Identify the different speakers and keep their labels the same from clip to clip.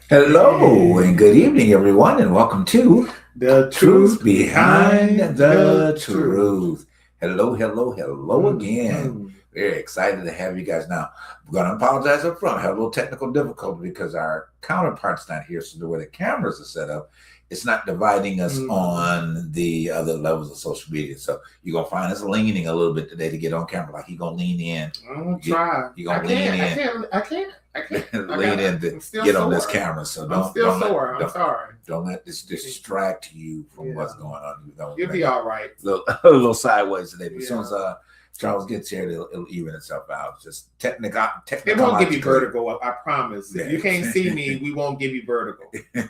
Speaker 1: Hello and good evening, everyone, and welcome to
Speaker 2: The
Speaker 1: Truth
Speaker 2: truth
Speaker 1: Behind
Speaker 2: behind
Speaker 1: the
Speaker 2: the truth.
Speaker 1: Truth. Hello, hello, hello again.
Speaker 2: Mhm.
Speaker 1: Very excited to have you guys now. We're going to apologize up front. I had a little technical difficulty because our counterpart's not here, so the way the cameras are set up, it's not dividing us
Speaker 2: Mhm.
Speaker 1: on the other levels of social media. So you're going to find us leaning a little bit today to get on camera. Like he's going to lean in.
Speaker 2: I'm gonna
Speaker 1: Get,
Speaker 2: try.
Speaker 1: you're
Speaker 2: I
Speaker 1: going to lean
Speaker 2: can't. I
Speaker 1: in.
Speaker 2: can't. I can't. I can't.
Speaker 1: Lean in to
Speaker 2: I'm still
Speaker 1: get on this
Speaker 2: sore.
Speaker 1: camera. So
Speaker 2: I'm
Speaker 1: don't
Speaker 2: still
Speaker 1: don't let
Speaker 2: sore. I'm
Speaker 1: don't
Speaker 2: sorry.
Speaker 1: don't let this distract you from
Speaker 2: Yeah.
Speaker 1: what's going on. You know,
Speaker 2: You'll be all right.
Speaker 1: a little sideways today. But as soon as
Speaker 2: Yeah.
Speaker 1: Charles gets here, it'll even itself out. Just
Speaker 2: It won't give you
Speaker 1: technologically.
Speaker 2: vertigo. I promise.
Speaker 1: Yeah.
Speaker 2: If you can't see me, we won't give you vertigo.
Speaker 1: But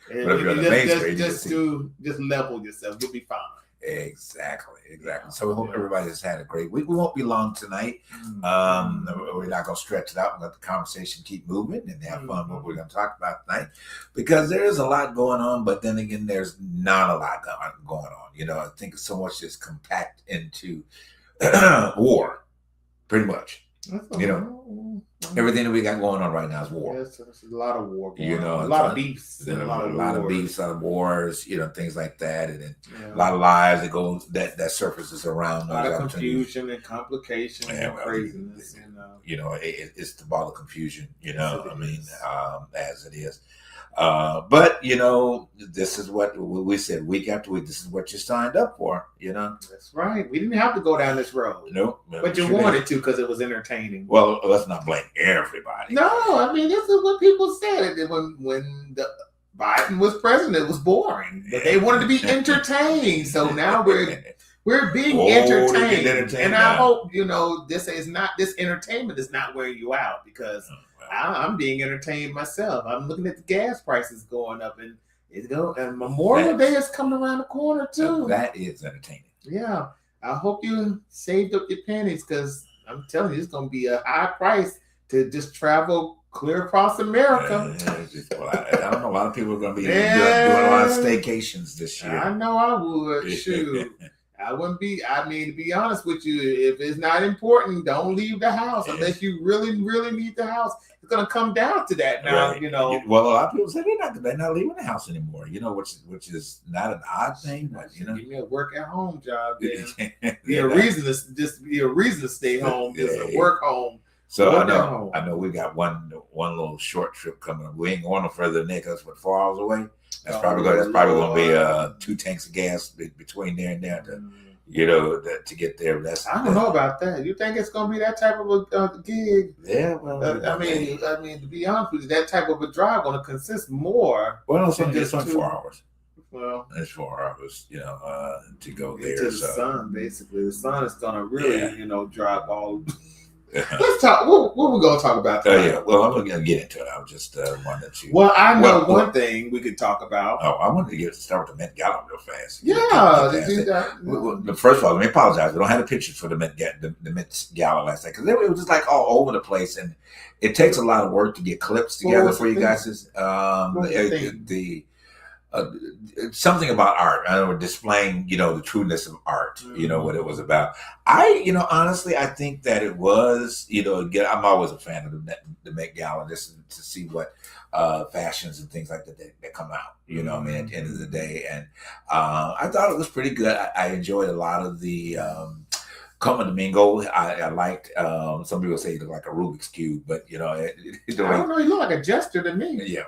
Speaker 2: And
Speaker 1: if you're on the main screen, you can see.
Speaker 2: just level yourself. You'll be fine.
Speaker 1: Exactly.
Speaker 2: Yeah.
Speaker 1: So we hope
Speaker 2: Yeah.
Speaker 1: everybody has had a great week. We won't be long tonight. We're not going to stretch it out and let the conversation keep moving and have fun what we're going to talk about tonight, because there is a lot going on, but then again, there's not a lot going on. You know, I think so much is compact into war, pretty much. You know, everything that we got going on right now is war.
Speaker 2: There's a lot of war going
Speaker 1: You know,
Speaker 2: on. A lot of beefs.
Speaker 1: A lot of beefs, a lot of wars, you know, things like that, and then
Speaker 2: Yeah.
Speaker 1: a lot of lies that goes that surfaces around.
Speaker 2: A lot of confusion and complication and craziness.
Speaker 1: You know, it's about the confusion. You know,
Speaker 2: Yes,
Speaker 1: I mean, as it is. But you know, this is what we said week after week. This is what you signed up for. You know,
Speaker 2: that's right. We didn't have to go down this road.
Speaker 1: Nope.
Speaker 2: But you wanted to because it was entertaining.
Speaker 1: Well, let's not blame everybody.
Speaker 2: No, I mean this is what people said when the Biden was president. It was boring, but they wanted to be entertained. So now we're being entertained, and I hope this entertainment is not wearing you out, because I'm being entertained myself. I'm looking at the gas prices going up, and and Memorial Day is coming around the corner too.
Speaker 1: That is entertaining.
Speaker 2: Yeah, I hope you saved up your pennies, because I'm telling you, it's going to be a high price to just travel clear across America.
Speaker 1: I don't know. A lot of people are going to be doing a lot of staycations this year.
Speaker 2: I know I would. Shoot. I wouldn't be. I mean, to be honest with you, if it's not important, don't leave the house unless you really, really need the house. It's going to come down to that now.
Speaker 1: Right.
Speaker 2: You know.
Speaker 1: Well, a lot of people say they're not leaving the house anymore. You know, which is not an odd thing, but you know,
Speaker 2: give me a work at home job. Then be a reason to stay home. Just a work home.
Speaker 1: So I know we got one little short trip coming up. We ain't going no further than that, because we're 4 hours away. That's probably going to be 2 tanks of gas between there and there to get there.
Speaker 2: I don't know about that. You think it's going to be that type of a gig?
Speaker 1: Yeah, well,
Speaker 2: I mean, to be honest with you, that type of a drive going to consist more.
Speaker 1: Well, no, it's only 4 hours.
Speaker 2: Well,
Speaker 1: it's 4 hours, to go there.
Speaker 2: To the sun, basically, the sun is going to really, drive all. Let's talk. What we're going to talk about today?
Speaker 1: Yeah. Well, I'm going to get into it. I was just wanted to.
Speaker 2: Well, I know one thing we could talk about.
Speaker 1: Oh, I wanted to start with the Met Gala real fast.
Speaker 2: Yeah, to do that.
Speaker 1: Well, first of all, let me apologize. We don't have the pictures for the Met Gala last night, because it was just like all over the place, and it takes a lot of work to get clips together for you guys. Something about art. I know, displaying, the trueness of art, what it was about. Honestly, I think that it was, again, I'm always a fan of the Met Gala, just to see what fashions and things like that come out, at the end of the day. And I thought it was pretty good. I enjoyed a lot of the Como Domingo. I liked, some people say he looked like a Rubik's Cube, but
Speaker 2: I don't know, he looked like a jester to me.
Speaker 1: Yeah,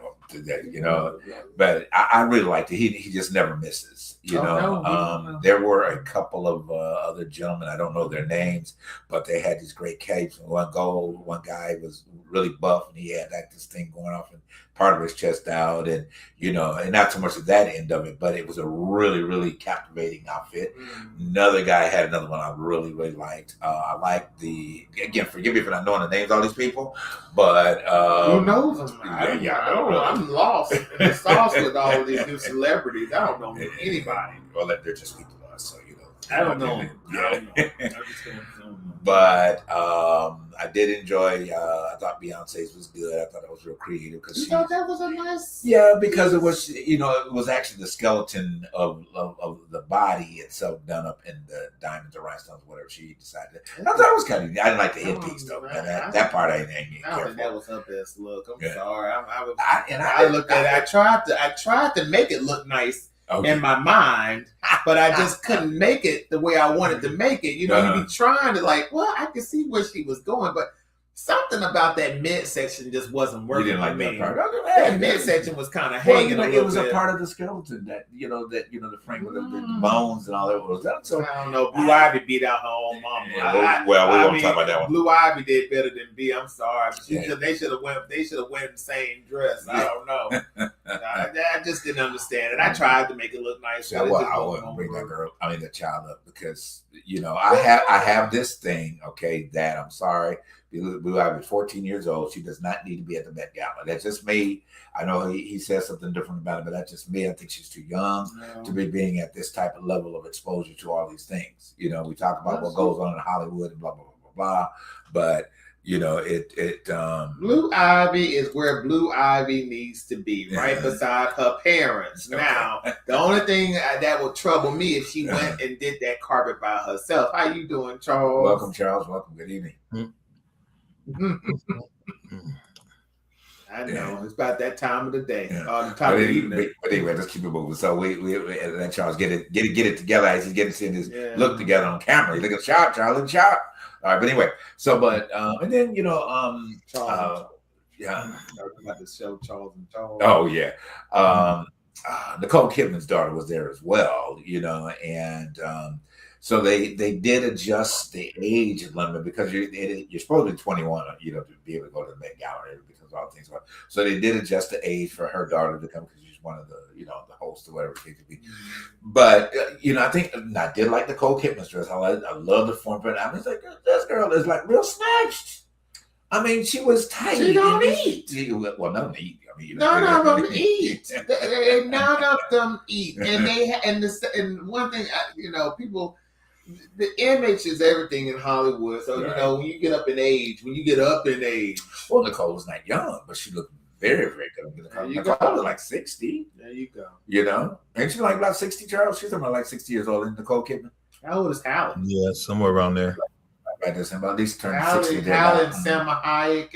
Speaker 1: but I really liked it. He just never misses. There were a couple of other gentlemen, I don't know their names, but they had these great capes. One guy was really buff, and he had like this thing going off and part of his chest out, and and not so much of that end of it, but it was a really, really captivating outfit. Another guy had another one I really, really liked. I liked again, forgive me for not knowing the names of all these people, but
Speaker 2: who knows them? I don't know. I'm lost in the sauce with all these new celebrities. I don't know anybody.
Speaker 1: Well, they're just people to us, so
Speaker 2: I don't know.
Speaker 1: Yeah. But I did enjoy. I thought Beyonce's was good. I thought it was real creative because
Speaker 2: thought that was a nice.
Speaker 1: Yeah, because it was, it was actually the skeleton of the body itself done up in the diamonds or rhinestones, whatever she decided. I thought it was kind of. I didn't like the headpiece though. That part I didn't
Speaker 2: care for. That was her best look. I'm sorry.
Speaker 1: I
Speaker 2: looked at it. I tried to make it look nice. Okay. In my mind, but I just couldn't make it the way I wanted to make it. You'd be trying to I could see where she was going, but something about that midsection just wasn't working. You didn't like that part. That midsection was kind of hanging.
Speaker 1: It was a part of the skeleton that the frame with the bones and all that was done. So
Speaker 2: I don't know. Blue Ivy beat out her own mama.
Speaker 1: Yeah, we won't talk about that one.
Speaker 2: Blue Ivy did better than B. I'm sorry. They should have went. They should have went in the same dress. I don't know. I just didn't understand it. I tried to make it look nice.
Speaker 1: I wouldn't bring that girl. I mean, the child up because I have this thing. Okay, that I'm sorry. Blue Ivy is 14 years old. She does not need to be at the Met Gala. That's just me. I know he says something different about it, but that's just me. I think she's too young to be being at this type of level of exposure to all these things. We talk about what goes on in Hollywood and blah, blah, blah, blah, blah. But,
Speaker 2: Blue Ivy is where Blue Ivy needs to be, right beside her parents. Okay. Now, the only thing that would trouble me if she went and did that carpet by herself. How you doing, Charles?
Speaker 1: Welcome, Charles. Welcome. Good evening.
Speaker 2: I know it's about that time of the day.
Speaker 1: The time of the evening. But anyway, let's keep it moving. So we let Charles get it together as he's getting to this look together on camera. He look at shot, Charles, look shot. All right, but anyway, so and then
Speaker 2: Charles. About the show Charles and Charles.
Speaker 1: Oh yeah. Nicole Kidman's daughter was there as well, and so they did adjust the age limit because you're supposed to be 21, to be able to go to the Met Gala because of all things. So they did adjust the age for her daughter to come because she's one of the the hosts or whatever it could be. But I think I did like Nicole Kidman's dress. I love the form, but I was like, this girl is like real snatched. I mean, she was tight.
Speaker 2: She don't eat.
Speaker 1: Well, none of them eat. I mean,
Speaker 2: none of them eat. None of them eat. And one thing, people. The image is everything in Hollywood. So, when you get up in age.
Speaker 1: Well, Nicole was not young, but she looked very, very good. Nicole was like 60.
Speaker 2: There you go.
Speaker 1: Ain't she like about 60, Charles? She's about like 60 years old, isn't Nicole Kidman?
Speaker 2: How old is Halle?
Speaker 3: Yeah, somewhere around there.
Speaker 1: Right, about at least turned 60.
Speaker 2: Halle and Salma Hayek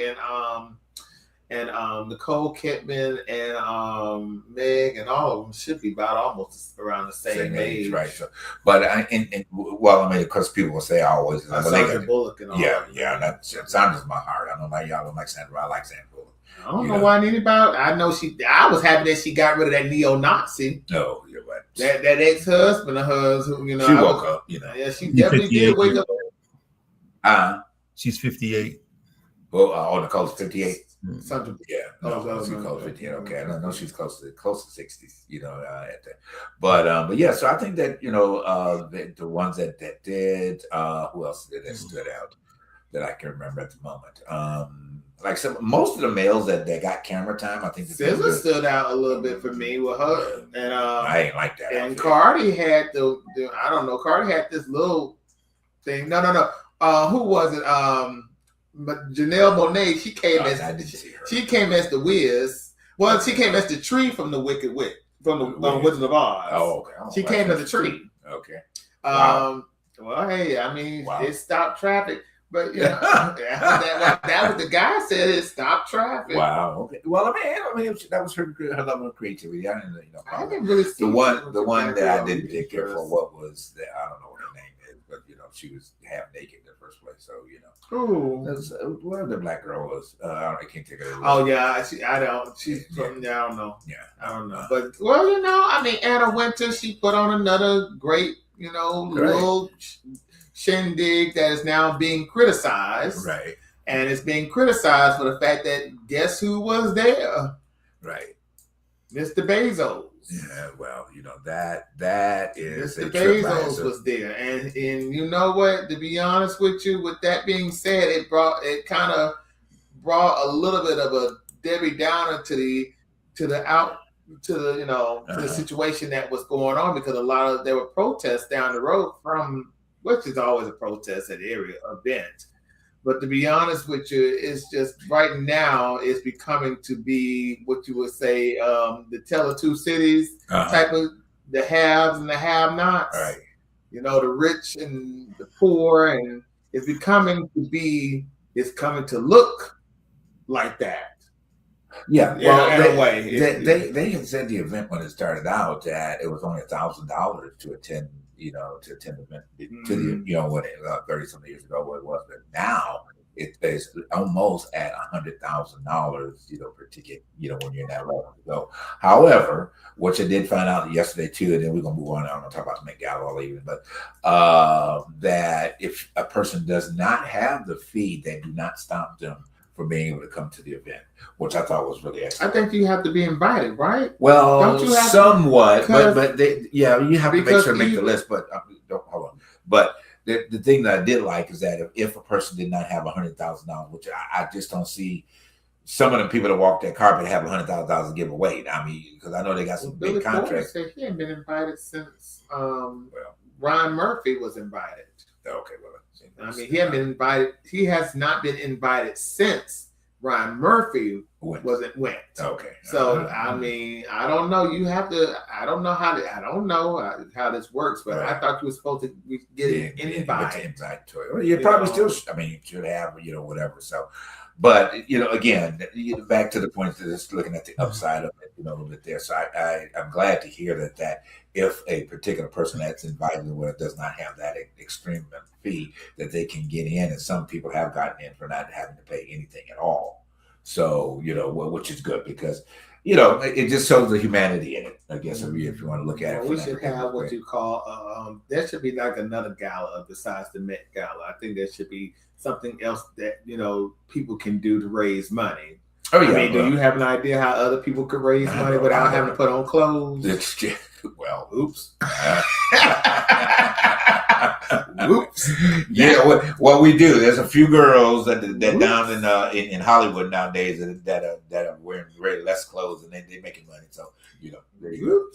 Speaker 2: and Nicole Kidman and Meg and all of them should be about almost around the same age.
Speaker 1: Right. So, but because people will say always.
Speaker 2: Sandra Bullock and all.
Speaker 1: Yeah, that Sandra's my heart. I don't like y'all don't like Sandra. I like Sandra Bullock.
Speaker 2: I don't know why anybody. I know I was happy that she got rid of that neo-Nazi.
Speaker 1: No, you're right.
Speaker 2: That ex-husband of hers, who
Speaker 1: she woke up.
Speaker 2: Yeah, she definitely did wake up.
Speaker 3: She's 58.
Speaker 1: Well, Nicole's 58.
Speaker 2: Something.
Speaker 1: Yeah, Nicole's 58. Okay, I know she's close to 60s. At that. But yeah. So I think that the ones that did. Who else did that stood out that I can remember at the moment? Most of the males that got camera time, I think
Speaker 2: SZA stood out a little bit for me with her, and
Speaker 1: I ain't like that.
Speaker 2: And Cardi had I don't know. Cardi had this little thing. No. Who was it? Janelle Monáe. She came she came as the Wiz. Well, she came as the tree from the Wicked Witch from the Wizard of Oz.
Speaker 1: Oh, okay.
Speaker 2: She came as a tree.
Speaker 1: Okay.
Speaker 2: Wow. Well, hey, I mean, it stopped traffic. But that was the guy said it stopped traffic.
Speaker 1: Wow. Okay. Well, I mean, that was her level of creativity. I
Speaker 2: didn't really see
Speaker 1: the one that I didn't take care for. What was that? I don't know what her name is, but she was half naked in the first place. So whatever the black girl was, I can't think of it.
Speaker 2: Oh yeah, I don't. She's from I don't know. Yeah, I don't know. But I mean, Anna Wintour. She put on another great, little shindig that is now being criticized.
Speaker 1: Right.
Speaker 2: And it's being criticized for the fact that guess who was there?
Speaker 1: Right.
Speaker 2: Mr. Bezos.
Speaker 1: Yeah, well, that is
Speaker 2: Mr. Bezos was there. And you know what? To be honest with you, with that being said, it kind of brought a little bit of a Debbie Downer to the to the to the situation that was going on, because there were protests down the road from, which is always a protest at every event. But to be honest with you, it's just right now it's becoming to be what you would say the Tale of Two Cities type of, the haves and the have-nots.
Speaker 1: Right.
Speaker 2: The rich and the poor, and it's coming to look like that.
Speaker 1: Yeah, well,
Speaker 2: in a way.
Speaker 1: They had said the event when it started out that it was only $1,000 to attend, to attend the event, to the, when it 30-something years ago, what it was. But now it's almost at $100,000, per ticket, when you're in that level. So, however, which I did find out yesterday too, and then we're gonna move on. I'm gonna talk about the Met Gala all evening, but that if a person does not have the fee, they do not stop them from being able to come to the event, which I thought was really excellent.
Speaker 2: I think you have to be invited, right?
Speaker 1: Well, don't you have somewhat, but you have to make sure to make the list. But hold on. But the thing that I did like is that if a person did not have $100,000, which I just don't see some of the people that walk that carpet have $100,000 to give away. I mean, because I know they got some big contracts.
Speaker 2: He hadn't been invited since Ryan Murphy was invited.
Speaker 1: Okay, well.
Speaker 2: I mean, he hadn't been invited. He has not been invited since Ryan Murphy went.
Speaker 1: Okay.
Speaker 2: So I mean, I don't know. You have to. I don't know how this works, but I thought you were supposed to get an invite.
Speaker 1: Well, you probably still. I mean, you should have. Whatever. So. But again, back to the point that it's looking at the upside of it, a little bit there. So I'm glad to hear that if a particular person that's invited does not have that extreme fee, that they can get in, and some people have gotten in for not having to pay anything at all. So which is good because it just shows the humanity in it. I guess if you want to look at it.
Speaker 2: We should have what you call there should be like another gala besides the Met Gala. I think there should be something else that people can do to raise money.
Speaker 1: Oh yeah.
Speaker 2: I mean, do you have an idea how other people could raise money without having to put on clothes?
Speaker 1: Well,
Speaker 2: oops.
Speaker 1: Whoops. Yeah. What we do? There's a few girls that down in Hollywood nowadays that are wearing very less clothes and they're making money. So there you go.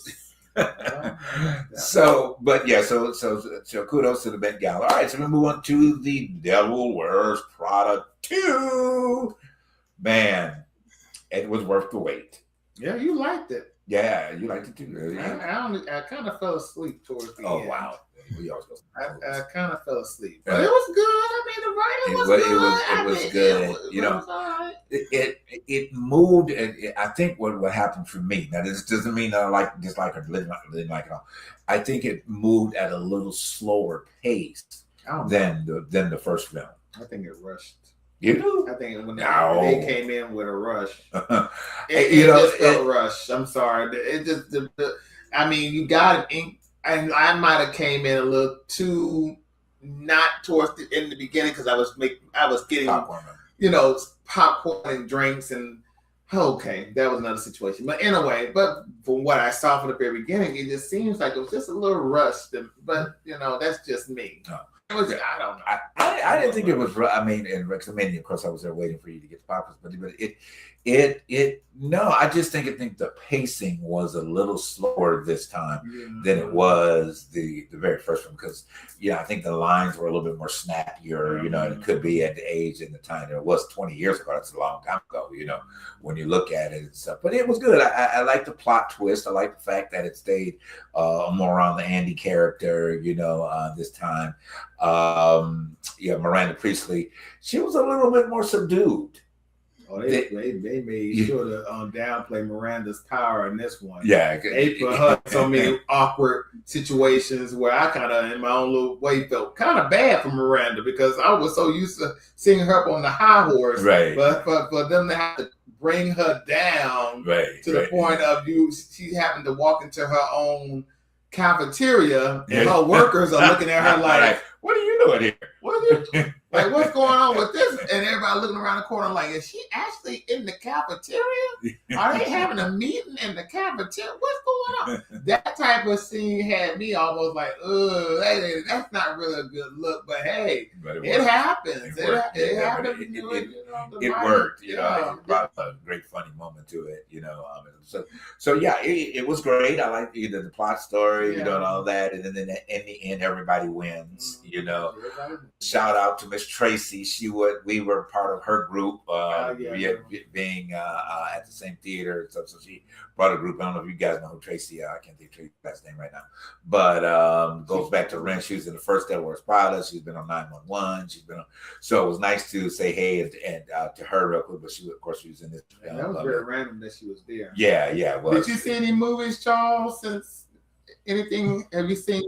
Speaker 1: So kudos to the Met Gala. All right, so we move on to the Devil Wears Prada 2. Man, it was worth the wait.
Speaker 2: Yeah, you liked it.
Speaker 1: Yeah, you liked it too. Yeah.
Speaker 2: I kind of fell asleep towards the end.
Speaker 1: Oh wow.
Speaker 2: I kind of fell asleep, but it was good. I mean, the writing was good.
Speaker 1: It was good. It moved. And I think what happened for me. Now, this doesn't mean that I dislike or didn't like it all. I think it moved at a little slower pace than the first film.
Speaker 2: I think it rushed.
Speaker 1: You do?
Speaker 2: I think when they came in with a rush, it just felt rushed. I'm sorry. It just I mean, you got it. And I might have came in a little too not towards in the beginning because I was getting popcorn and drinks and okay, that was another situation. But anyway, from what I saw from the very beginning, it just seems like it was just a little rushed. But that's just me. No. It was, I don't know.
Speaker 1: I didn't think it was. I mean, and Rex, of course, I was there waiting for you to get the popcorn, but no, I just think the pacing was a little slower this time than it was the very first one because I think the lines were a little bit more snappier, and it could be at the age and the time it was 20 years ago. That's a long time ago, when you look at it and stuff. But it was good. I like the plot twist. I like the fact that it stayed more on the Andy character, this time. Miranda Priestley, she was a little bit more subdued.
Speaker 2: Oh, they made sure to downplay Miranda's power in this one.
Speaker 1: Yeah,
Speaker 2: they put her in so many awkward situations where I kind of, in my own little way, felt kind of bad for Miranda because I was so used to seeing her up on the high horse.
Speaker 1: Right.
Speaker 2: But for them to have to bring her down to the point of she having to walk into her own cafeteria and her workers are looking at her like,
Speaker 1: "What are you doing here?
Speaker 2: What are you?" Like, what's going on with this? And everybody looking around the corner like, is she actually in the cafeteria? Are they having a meeting in the cafeteria? What's going on? That type of scene had me almost like, ugh, that's not really a good look. But hey, it happens. It happens.
Speaker 1: It worked. You know, it brought a great funny moment to it. You know, so yeah, it was great. I liked the plot story, you know, and all that. And then in the end, everybody wins. You know, shout out to Miss Tracy. We were part of her group, being at the same theater. So she brought a group. I don't know if you guys know who Tracy. I can't think of Tracy's last name right now, but goes back to Ren. She was in the first Devil Wears Prada. She's been on 911. She's been on. So it was nice to say hey and to her real quick. But she was in this.
Speaker 2: That was very random that she was there.
Speaker 1: Yeah, it was.
Speaker 2: Did you see any movies, Charles? Since anything? Have you seen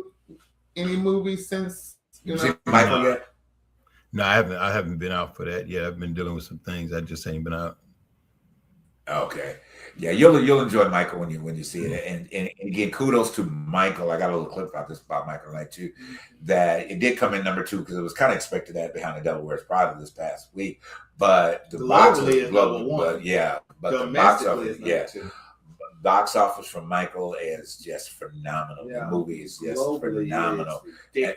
Speaker 2: any movies since? You know,
Speaker 1: Michael yet?
Speaker 3: No, I haven't been out for that yet. I've been dealing with some things. I just ain't been out.
Speaker 1: Okay. Yeah, you'll enjoy Michael when you see it. And again, kudos to Michael. I got a little clip about Michael Knight too. That it did come in number 2 because it was kind of expected that Behind the Devil Wears Prada this past week. But the box office is number 1. But the box office, box office from Michael is just phenomenal. The movie is just phenomenal. And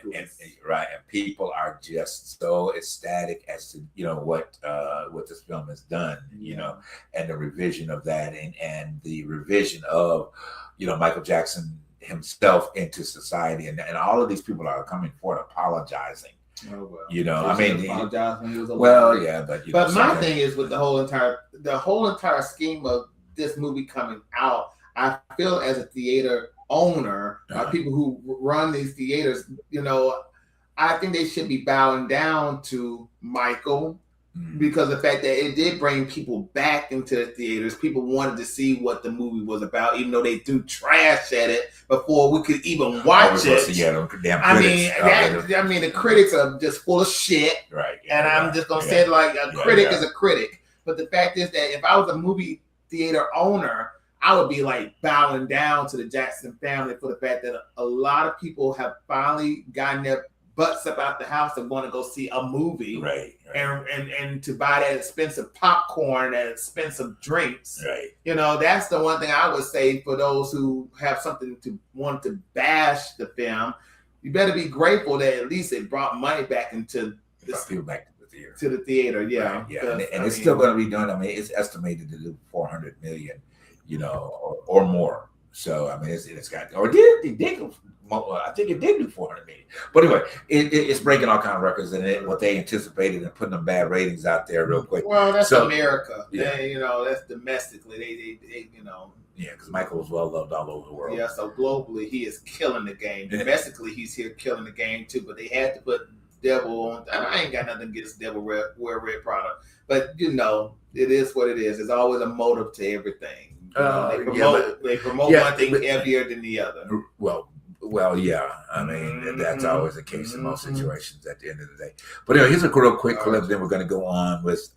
Speaker 1: people are just so ecstatic as to what this film has done, you know, and the revision of that and the revision of Michael Jackson himself into society, and all of these people are coming forward apologizing.
Speaker 2: Oh, well.
Speaker 1: You know, I mean,
Speaker 2: apologize when he was alive.
Speaker 1: Well, yeah, but
Speaker 2: my thing is with the whole entire scheme of this movie coming out, I feel as a theater owner, people who run these theaters, I think they should be bowing down to Michael because of the fact that it did bring people back into the theaters. People wanted to see what the movie was about, even though they threw trash at it before we could even watch it. The critics are just full of shit.
Speaker 1: Right.
Speaker 2: And I'm just going to say it like a critic is a critic. But the fact is that if I was a movie theater owner, I would be like bowing down to the Jackson family for the fact that a lot of people have finally gotten their butts up out the house and want to go see a movie,
Speaker 1: right.
Speaker 2: And to buy that expensive popcorn, that expensive drinks,
Speaker 1: right?
Speaker 2: That's the one thing I would say for those who have something to want to bash the film. You better be grateful that at least it brought money back into
Speaker 1: people back to the theater.
Speaker 2: To the theater,
Speaker 1: right, and it's still going to be done. I mean, it's estimated to do 400 million. Or more. So I mean, it's got, or it did. I think it did do 400 million. But anyway, it's breaking all kind of records, and what they anticipated and putting them bad ratings out there real quick.
Speaker 2: Well, that's America. Yeah, that's domestically. They
Speaker 1: Yeah, because Michael was well loved all over the world.
Speaker 2: Yeah, so globally he is killing the game. Domestically, he's here killing the game too. But they had to put Devil on. I ain't got nothing against Devil Wear Red Prada, but it is what it is. There's always a motive to everything. They promote one thing heavier than the other.
Speaker 1: Well, yeah. I mean, that's always the case in most situations at the end of the day. But anyway, here's a real quick clip. Then we're going to go on with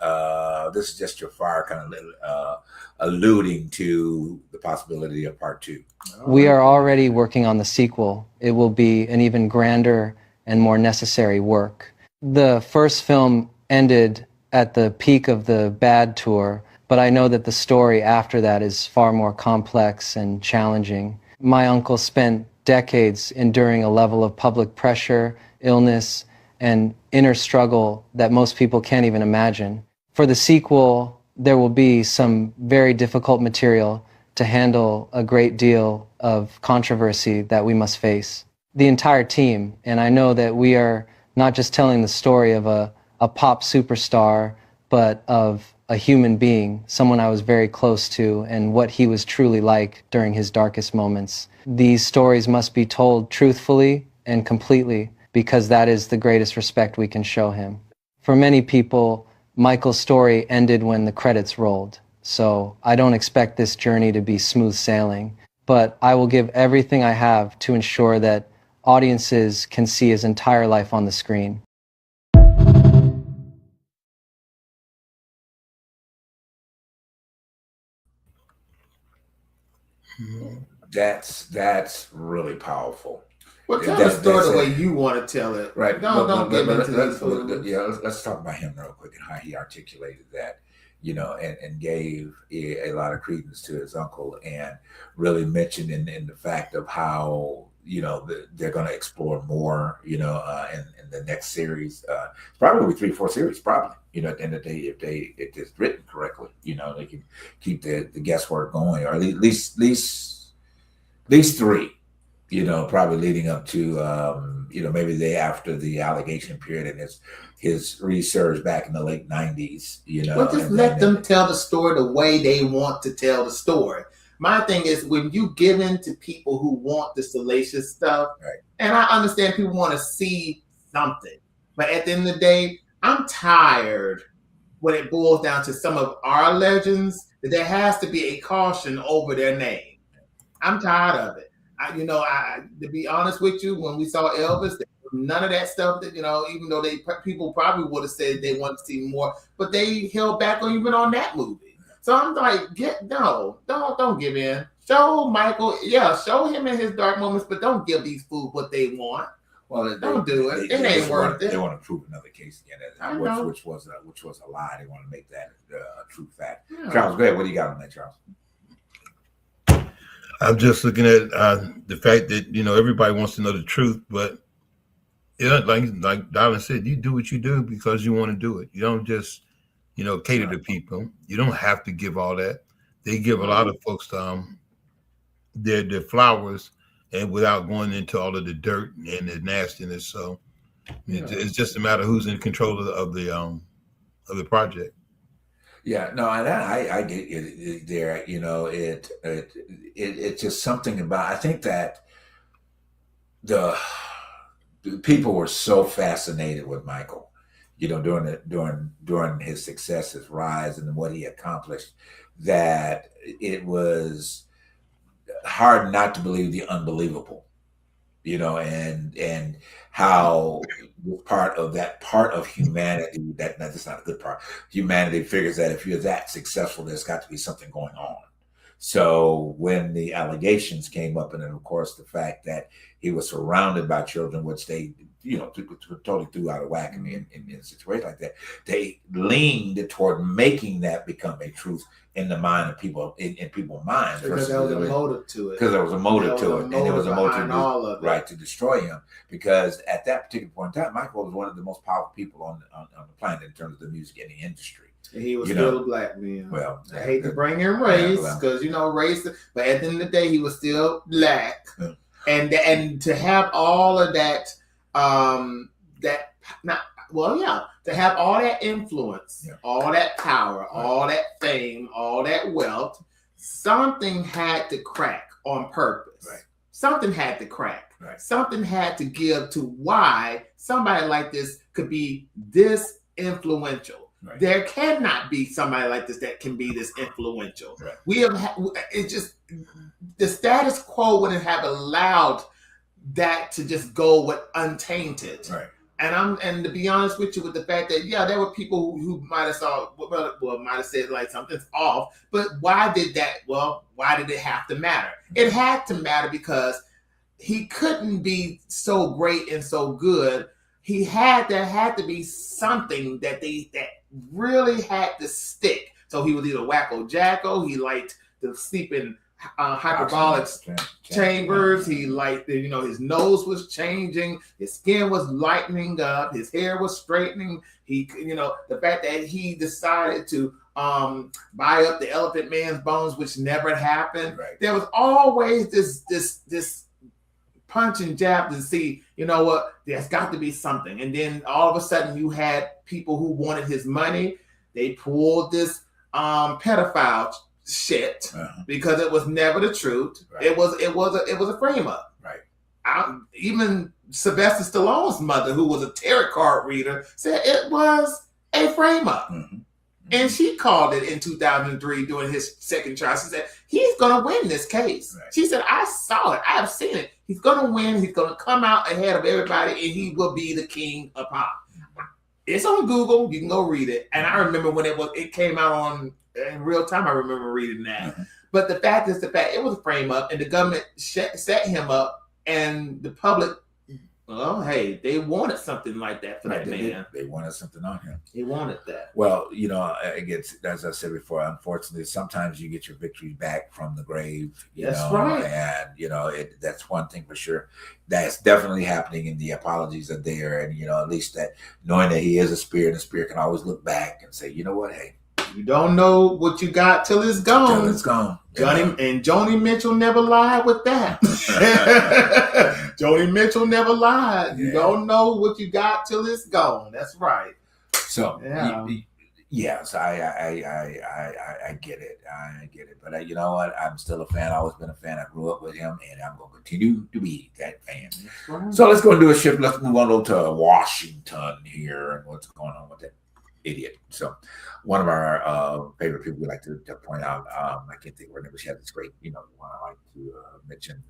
Speaker 1: this is just your fire, kind of alluding to the possibility of part 2.
Speaker 4: We are already working on the sequel. It will be an even grander and more necessary work. The first film ended at the peak of the bad tour, but I know that the story after that is far more complex and challenging. My uncle spent decades enduring a level of public pressure, illness, and inner struggle that most people can't even imagine. For the sequel, there will be some very difficult material to handle a great deal of controversy that we must face. The entire team, and I know that we are not just telling the story of a pop superstar, but of a human being, someone I was very close to, and what he was truly like during his darkest moments. These stories must be told truthfully and completely, because that is the greatest respect we can show him. For many people, Michael's story ended when the credits rolled, so I don't expect this journey to be smooth sailing, but I will give everything I have to ensure that audiences can see his entire life on the screen.
Speaker 1: That's really powerful.
Speaker 2: Well, tell the story the way you want to tell it.
Speaker 1: Right.
Speaker 2: Don't get into this.
Speaker 1: Yeah, let's talk about him real quick and how he articulated that, and gave a lot of credence to his uncle, and really mentioned in the fact of how they're going to explore more, in the next series. Probably will be 3-4 series, probably. At the end of the day, if it's written correctly, they can keep the guesswork going, or at least 3. Probably leading up to maybe the after the allegation period and his research back in the late 90s.
Speaker 2: Well, just let them tell the story the way they want to tell the story. My thing is, when you give in to people who want the salacious stuff,
Speaker 1: right.
Speaker 2: And I understand people want to see something, but at the end of the day, I'm tired when it boils down to some of our legends that there has to be a caution over their name. I'm tired of it. To be honest with you, when we saw Elvis, none of that stuff that, even though people probably would have said they want to see more, but they held back on even on that movie. So I'm like, don't give in. Show Michael, show him in his dark moments, but don't give these fools what they want.
Speaker 1: Well,
Speaker 2: don't do it. It ain't worth it.
Speaker 1: They want to prove another case again, which was a lie. They want to make that a true fact. Yeah. Charles, go ahead. What do you got on that, Charles?
Speaker 3: I'm just looking at the fact that everybody wants to know the truth, but like Darlin said, you do what you do because you want to do it. You don't just cater to people. You don't have to give all that. They give a lot of folks their flowers, and without going into all of the dirt and the nastiness. So it's just a matter of who's in control of the project.
Speaker 1: Yeah, no, and I get it there. It's just something about. I think that the people were so fascinated with Michael, during his success, his rise, and what he accomplished, that it was hard not to believe the unbelievable. And how part of humanity, that's not a good part. Humanity figures that if you're that successful, there's got to be something going on. So when the allegations came up, and then of course the fact that he was surrounded by children, which they totally threw out of whack in a situation like that, they leaned toward making that become a truth in the mind of people, in people's minds.
Speaker 2: Because there was a motive to it.
Speaker 1: Because there was a motive to it, and there was a motive
Speaker 2: to
Speaker 1: destroy him. Because at that particular point in time, Michael was one of the most powerful people on the planet in terms of the music and the industry.
Speaker 2: And he was still a black man.
Speaker 1: Well,
Speaker 2: I hate to bring in race, because race, but at the end of the day, he was still black. Yeah. And to have all of that, to have all that influence, all that power, all that fame, all that wealth, something had to crack on purpose.
Speaker 1: Right.
Speaker 2: Something had to crack.
Speaker 1: Right.
Speaker 2: Something had to give to why somebody like this could be this influential. Right. There cannot be somebody like this that can be this influential.
Speaker 1: Right.
Speaker 2: We have it's just the status quo wouldn't have allowed that to just go with untainted.
Speaker 1: Right.
Speaker 2: And to be honest with you, with the fact that there were people who might have said like something's off, but why did that? Well, why did it have to matter? It had to matter because he couldn't be so great and so good. There had to be something that really had to stick. So he was either wacko jacko. He liked to sleep in hyperbolic chambers. He liked his nose was changing, his skin was lightening up, his hair was straightening. He, the fact that he decided to buy up the Elephant Man's bones, which never happened.
Speaker 1: Right.
Speaker 2: There was always this punch and jab to see, there's got to be something. And then all of a sudden you had people who wanted his money. They pulled this pedophile shit because it was never the truth. Right. It was a frame up.
Speaker 1: Right.
Speaker 2: Even Sylvester Stallone's mother, who was a tarot card reader, said it was a frame up. Mm-hmm. And she called it in 2003 during his second trial. She said, he's going to win this case. Right. She said, I saw it. I have seen it. He's going to win. He's going to come out ahead of everybody, and he will be the king of pop. It's on Google. You can go read it. And I remember when it came out in real time, I remember reading that. Mm-hmm. But the fact is, it was a frame up, and the government set him up, and the public, well, hey, they wanted something like that for that man.
Speaker 1: They wanted something on him.
Speaker 2: They wanted that.
Speaker 1: Well, it gets, as I said before, unfortunately, sometimes you get your victory back from the grave.
Speaker 2: That's right.
Speaker 1: And, that's one thing for sure. That's definitely happening, and the apologies are there. And, at least that knowing that he is a spirit, and the spirit can always look back and say, you know what, hey.
Speaker 2: You don't know what you got till it's gone.
Speaker 1: Till it's gone.
Speaker 2: Joni Mitchell never lied with that. Joni Mitchell never lied. You don't know what you got till it's gone. That's right.
Speaker 1: So yes, I get it. I get it. But you know what? I'm still a fan. I've always been a fan. I grew up with him, and I'm going to continue to be that fan. Right. So let's go and do a shift. Let's move on over to Washington here and what's going on with that idiot. So one of our favorite people we like to point out, I can't think of her name, but she had this great, one I like to mention.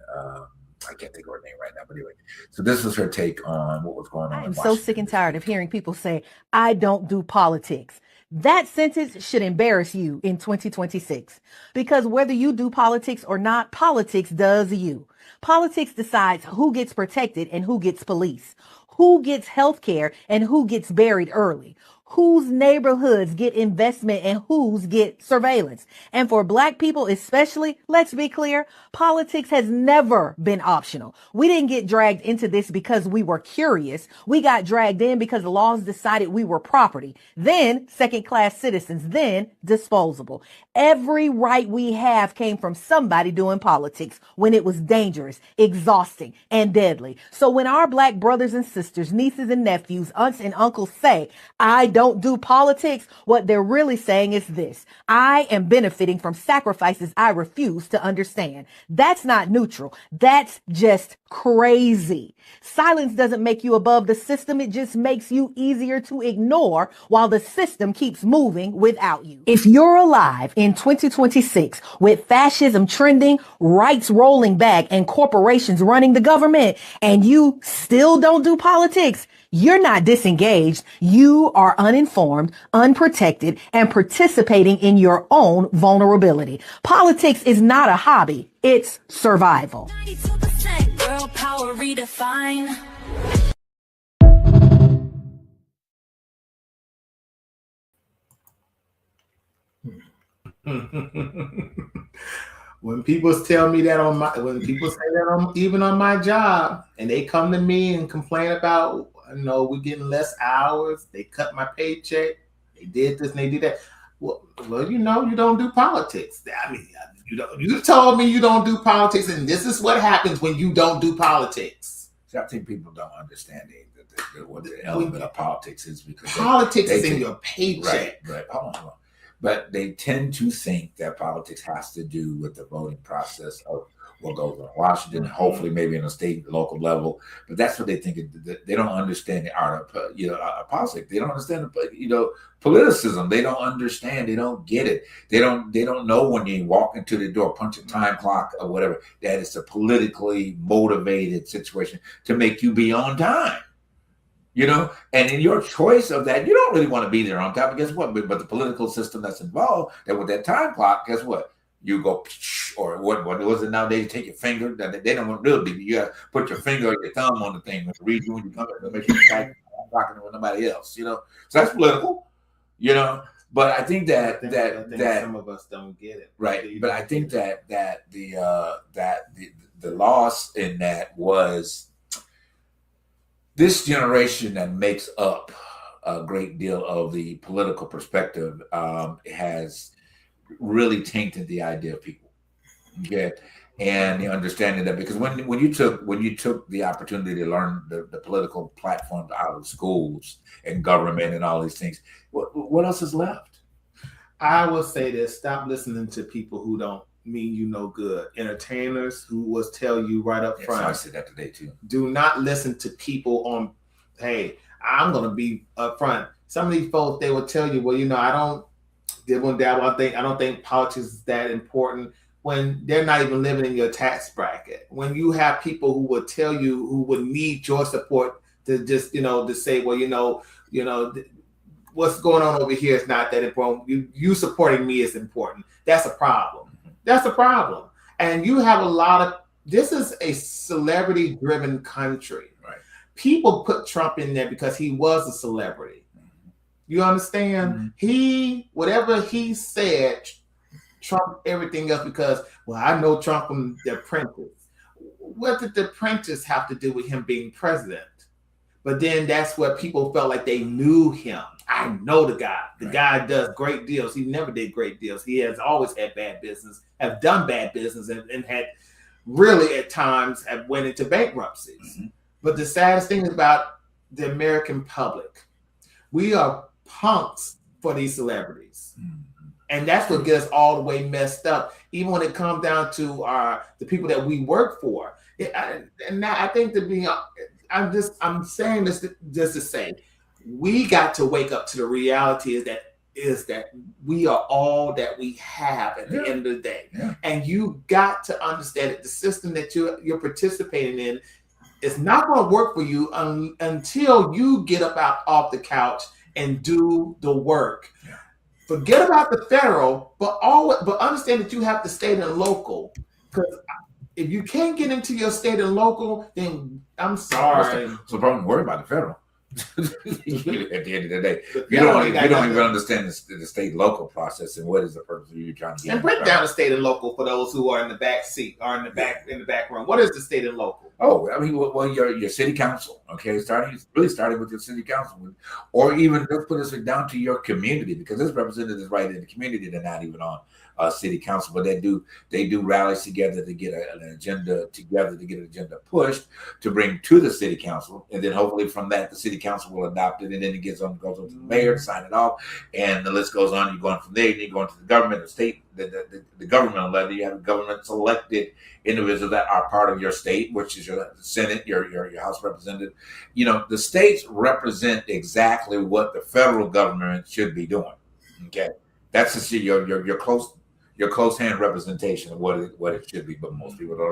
Speaker 1: I can't think of her name right now, but anyway. So this is her take on what was going on.
Speaker 5: I'm so sick and tired of hearing people say, I don't do politics. That sentence should embarrass you in 2026, because whether you do politics or not, politics does you. Politics decides who gets protected and who gets policed, who gets health care and who gets buried early, whose neighborhoods get investment and whose get surveillance. And for Black people especially, let's be clear, politics has never been optional. We didn't get dragged into this because we were curious. We got dragged in because the laws decided we were property, then second-class citizens, then disposable. Every right we have came from somebody doing politics when it was dangerous, exhausting, and deadly. So when our Black brothers and sisters, nieces and nephews, aunts and uncles say, I don't do politics, what they're really saying is this: I am benefiting from sacrifices I refuse to understand. That's not neutral. That's just crazy. Silence doesn't make you above the system. It just makes you easier to ignore while the system keeps moving without you. If you're alive in 2026 with fascism trending, rights rolling back, and corporations running the government, and you still don't do politics, you're not disengaged. You are uninformed, unprotected, and participating in your own vulnerability. Politics is not a hobby. It's survival. 92% girl power redefined.
Speaker 2: When people tell me that when people say that even on my job, and they come to me and complain about, we're getting less hours, they cut my paycheck, they did this and they did that. Well, you don't do politics. I mean, you told me you don't do politics, and this is what happens when you don't do politics.
Speaker 1: See, I think people don't understand what the element of politics is, because
Speaker 2: politics is in your paycheck.
Speaker 1: Right. Hold on. But they tend to think that politics has to do with the voting process of what goes on in Washington, hopefully maybe in a state and local level. But that's what they think. They don't understand the art of politics. They don't understand politicism. They don't understand. They don't get it. They don't know when you walk into the door, punch a time clock or whatever, that it's a politically motivated situation to make you be on time. And in your choice of that, you don't really want to be there on time. But guess what? But the political system that's involved, that with that time clock, guess what? You go, or what was it nowadays? Take your finger. They don't want really be. You got to put your finger or your thumb on the thing. The reason when you come in to make sure you're talking with nobody else. So that's political. But I think that
Speaker 2: some of us don't get it.
Speaker 1: Right. But I think that the loss in that was this generation that makes up a great deal of the political perspective has really tainted the idea of people. Okay. And the understanding that, because when you took the opportunity to learn the political platforms out of schools and government and all these things, what else is left?
Speaker 2: I will say this: stop listening to people who don't mean you no good. Entertainers who will tell you right up front.
Speaker 1: I said that today too.
Speaker 2: Do not listen to people on, hey, I'm going to be up front. Some of these folks, they will tell you, well, I don't think politics is that important, when they're not even living in your tax bracket. When you have people who would tell you, who would need your support to just, to say, well, what's going on over here is not that important. You supporting me is important. That's a problem. That's a problem. And you have a lot of this is a celebrity-driven country.
Speaker 1: Right.
Speaker 2: People put Trump in there because he was a celebrity. You understand? Whatever he said, Trump everything else because, well, I know Trump from The Apprentice. What did The Apprentice have to do with him being president? But then that's where people felt like they knew him. I know the guy. The guy does great deals. He never did great deals. He has always had bad business, have done bad business, and had really at times have went into bankruptcies. But the saddest thing about the American public, we are punks for these celebrities. And that's what gets all the way messed up. Even when it comes down to the people that we work for. And now I think I'm saying this just to say, we got to wake up to the reality is that we are all that we have at the end of the day. And you got to understand that the system that you're participating in is not going to work for you until you get up off the couch and do the work. Forget about the federal, but understand that you have to state and local. Because if you can't get into your state and local, then I'm sorry.
Speaker 1: So don't worry about the federal. At the end of the day, you don't even understand the state local process and what is the purpose of you trying to get.
Speaker 2: And break down the state and local for those who are in the back seat or in the back room. What is the state and local?
Speaker 1: Oh, I mean, well, your city council, okay, starting with your city council, or even let's put this down to your community, because this representative is right in the community. They're not even on city council, but they do rallies together to get an agenda pushed to bring to the city council, and then hopefully from that the city council will adopt it, and then it goes on to the mayor to sign it off, and the list goes on. You go on from there, and you go into the government, the state, the government level. You have government selected individuals that are part of your state, which is your Senate, your House representative. You know, the states represent exactly what the federal government should be doing. Okay, that's just your close hand representation of what it should be, but most people don't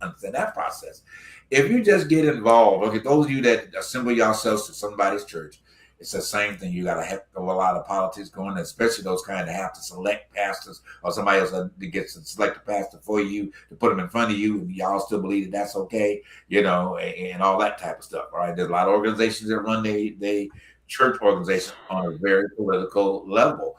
Speaker 1: understand that process. If you just get involved, okay, those of you that assemble yourselves to somebody's church, it's the same thing. You got a heck of a lot of politics going, especially those kind that have to select pastors or somebody else that gets to select a pastor for you to put them in front of you, and y'all still believe that that's okay, you know, and all that type of stuff. All right, there's a lot of organizations that run they church organizations on a very political level.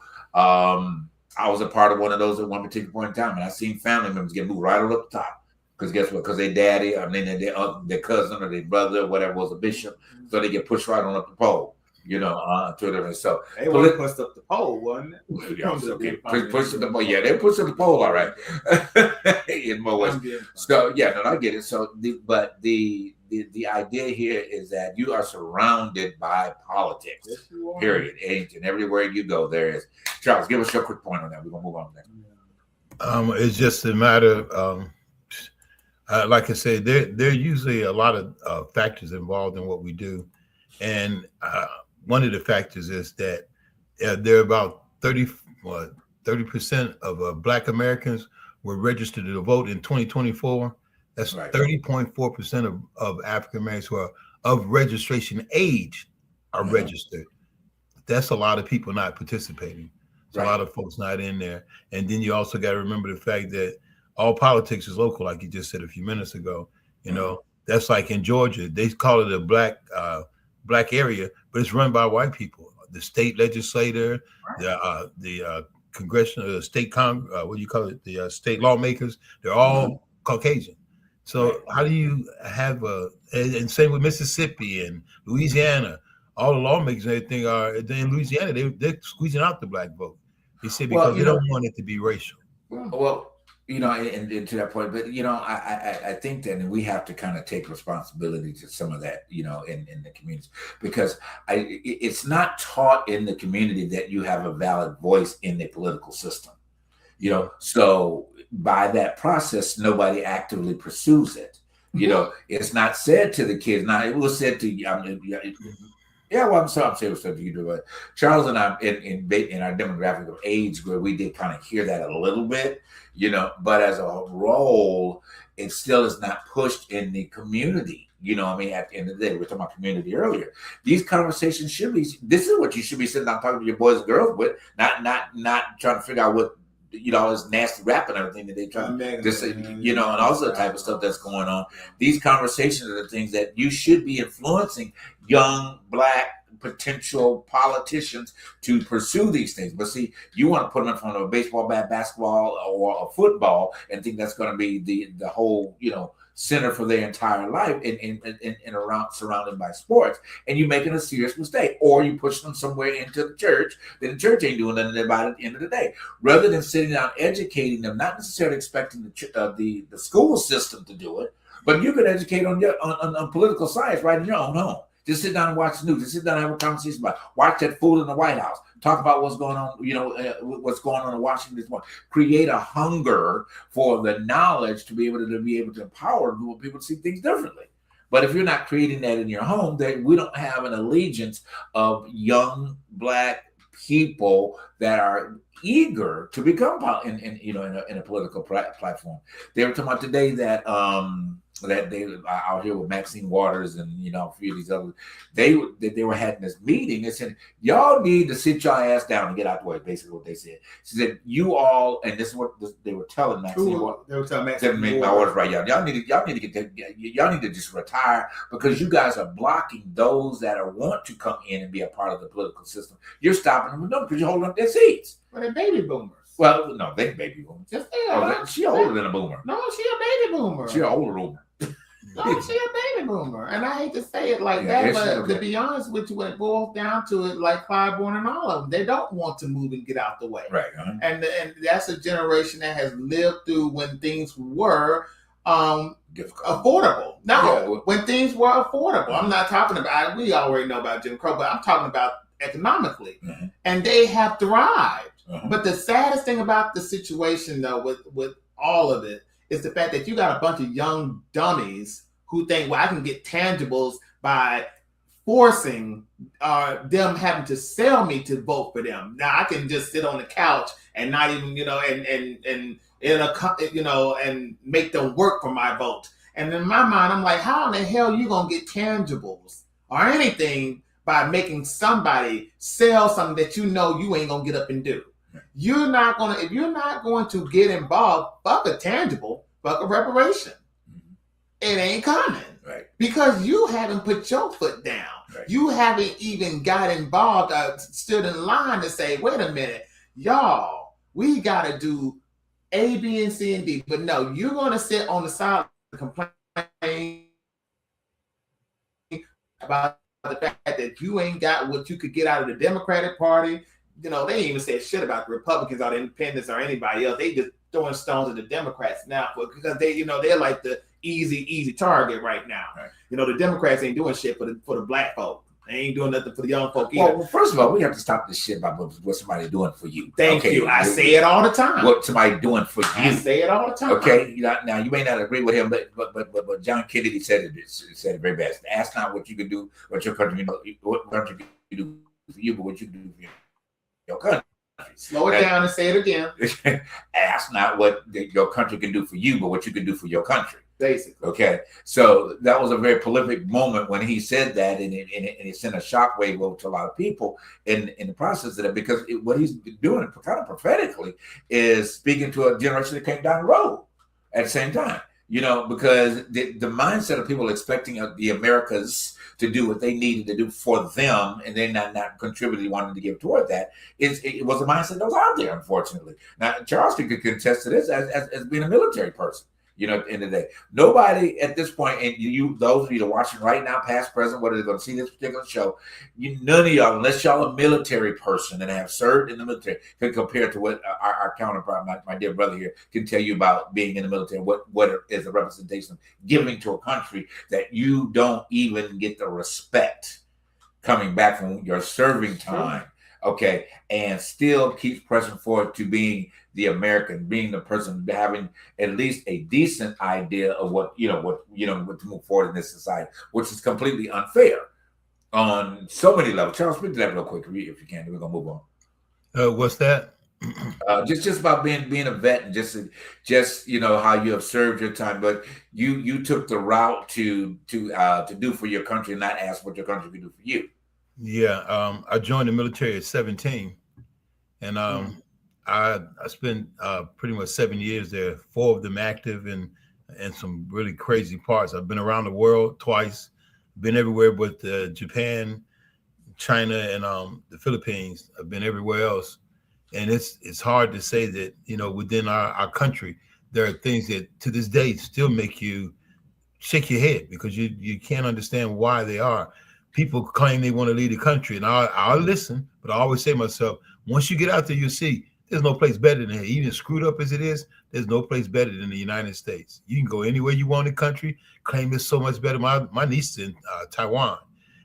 Speaker 1: I was a part of one of those at one particular point in time, and I seen family members get moved right up the top. Because guess what? Because their daddy, I mean, their cousin or their brother, or whatever, was a bishop, so they get pushed right on up the pole. You know, to different. So
Speaker 2: they were pushed up the pole, wasn't it?
Speaker 1: Yeah, okay. Push the pole. Yeah, they pushed up the pole, all right. In more ways. So yeah, no, I get it. So the idea here is that you are surrounded by politics. Yes, you are. Period. And everywhere you go, there is. Charles, give us your quick point on that. We're gonna move on next.
Speaker 3: It's just a matter of, like I said, there are usually a lot of factors involved in what we do, and one of the factors is that there are about 30% of Black Americans were registered to vote in 2024. That's right. 30.4% of African Americans who are of registration age are registered. That's a lot of people not participating. There's a lot of folks not in there. And then you also got to remember the fact that all politics is local, like you just said a few minutes ago. You know, that's like in Georgia, they call it a black area, but it's run by white people. The state legislator, the congressional, state the state lawmakers, they're all Caucasian. So how do you have and same with Mississippi and Louisiana, all the lawmakers and everything are in Louisiana, they're squeezing out the Black vote. They say because they don't want it to be racial.
Speaker 1: Well, you know, and to that point, but you know, I think that we have to kind of take responsibility to some of that, you know, in the communities, because it's not taught in the community that you have a valid voice in the political system, you know. So by that process, nobody actively pursues it. You know, it's not said to the kids. Now it was said to yeah, well, I'm saying it was said to you, but Charles and I in our demographic of age where we did kind of hear that a little bit, you know, but as a role, it still is not pushed in the community. You know what I mean? At the end of the day, we were talking about community earlier. These conversations should be, this is what you should be sitting down talking to your boys and girls with, not trying to figure out what all this nasty rap and everything that they try and all the type of stuff that's going on. These conversations are the things that you should be influencing young Black potential politicians to pursue these things. But see, you want to put them in front of a baseball bat, basketball, or a football and think that's going to be the whole, center for their entire life and around surrounded by sports, and you're making a serious mistake. Or you push them somewhere into the church, then the church ain't doing nothing about it at the end of the day. Rather than sitting down educating them, not necessarily expecting the school system to do it, but you could educate on political science right in your own home. Just sit down and watch the news. Just sit down and have a conversation about it. Watch that fool in the White House. Talk about what's going on, what's going on in Washington this morning. Create a hunger for the knowledge to be able to empower people to see things differently. But if you're not creating that in your home, then we don't have an allegiance of young Black people that are eager to become in a political platform. They were talking about today that they out here with Maxine Waters and a few of these others, they were having this meeting. They said, y'all need to sit your ass down and get out the way. Basically, what they said. She said, you all, and this is what they were telling Maxine.
Speaker 2: They were telling Maxine.
Speaker 1: Make my orders right, y'all need to just retire, because you guys are blocking those that want to come in and be a part of the political system. You're stopping them because you're holding up their seats.
Speaker 2: Well, they're baby boomers.
Speaker 1: Well, no, they baby boomers.
Speaker 2: Just they
Speaker 1: she older than a boomer.
Speaker 2: No, she a baby boomer.
Speaker 1: She an older boomer.
Speaker 2: No, she a baby boomer. And I hate to say it like that, but to be honest with you, when it boils down to it, like Clyburn and all of them, they don't want to move and get out the way.
Speaker 1: Right.
Speaker 2: And that's a generation that has lived through when things were affordable. No, when things were affordable. I'm not talking about, we already know about Jim Crow, but I'm talking about economically. Mm-hmm. And they have thrived. Uh-huh. But the saddest thing about the situation, though, with all of it, is the fact that you got a bunch of young dummies who think, well, I can get tangibles by forcing them having to sell me to vote for them. Now I can just sit on the couch and not even, and make them work for my vote. And in my mind, I'm like, how in the hell you gonna get tangibles or anything by making somebody sell something that you ain't gonna get up and do? If you're not going to get involved, fuck a tangible, fuck a reparation. Mm-hmm. It ain't coming.
Speaker 1: Right.
Speaker 2: Because you haven't put your foot down. Right. You haven't even got involved, stood in line to say, wait a minute, y'all, we got to do A, B, and C, and D. But no, you're going to sit on the side and complain about the fact that you ain't got what you could get out of the Democratic Party. They ain't even said shit about the Republicans or the Independents or anybody else. They just throwing stones at the Democrats now because they're like the easy target right now. Right. The Democrats ain't doing shit for the Black folk. They ain't doing nothing for the young folk either.
Speaker 1: Well, first of all, we have to stop this shit about what somebody's doing for you.
Speaker 2: Thank you. I say it all the time.
Speaker 1: What somebody doing for you.
Speaker 2: I say it all the time.
Speaker 1: Okay. Now you may not agree with him, but John Kennedy said it very best. Ask not what you can do, what your country can do for you, but what you can do for your country.
Speaker 2: Slow it down and say it again.
Speaker 1: Ask not what your country can do for you, but what you can do for your country.
Speaker 2: Basically.
Speaker 1: Okay. So that was a very prolific moment when he said that, and it sent a shockwave over to a lot of people in the process of that, because what he's doing kind of prophetically is speaking to a generation that came down the road at the same time. Because the mindset of people expecting the Americas to do what they needed to do for them, and they're not contributing, wanting to give toward that, it was a mindset that was out there, unfortunately. Now, Charleston could contest to this as being a military person. At the end of the day, nobody at this point, and those of you that are watching right now, past, present, whether they're going to see this particular show, none of y'all, unless y'all a military person and have served in the military, can compare to what our counterpart, my dear brother here, can tell you about being in the military. What is a representation of giving to a country that you don't even get the respect coming back from your serving time. Okay, and still keeps pressing forward to being the American, being the person having at least a decent idea of what to move forward in this society, which is completely unfair on so many levels. Charles, speak to that real quick, if you can. We're gonna move on.
Speaker 3: What's that?
Speaker 1: Just about being a vet, and just how you have served your time, but you took the route to do for your country and not ask what your country could do for you.
Speaker 3: Yeah, I joined the military at 17, and I spent pretty much 7 years there, 4 of them active and some really crazy parts. I've been around the world twice, been everywhere but Japan, China, and the Philippines. I've been everywhere else, and it's hard to say that, you know, within our country there are things that to this day still make you shake your head because you can't understand why they are. People claim they want to lead the country, and I'll listen, but I always say to myself, once you get out there, you see there's no place better than here. Even screwed up as it is, there's no place better than the United States. You can go anywhere you want in the country, claim it's so much better. My niece is in Taiwan,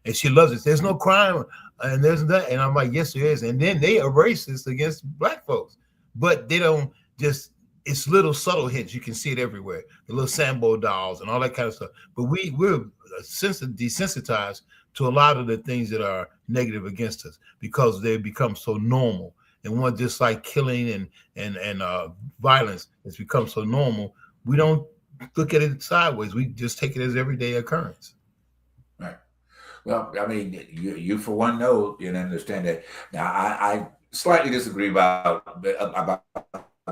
Speaker 3: and she loves it. There's no crime, and there's that, and I'm like, yes, there is. And then they are racist against black folks, but they don't just. It's little subtle hints. You can see it everywhere. The little Sambo dolls and all that kind of stuff. But we're desensitized to a lot of the things that are negative against us because they become so normal. And one just like killing and violence has become so normal, we don't look at it sideways. We just take it as everyday occurrence.
Speaker 1: Right. Well, I mean, you for one know and understand that. Now, I slightly disagree about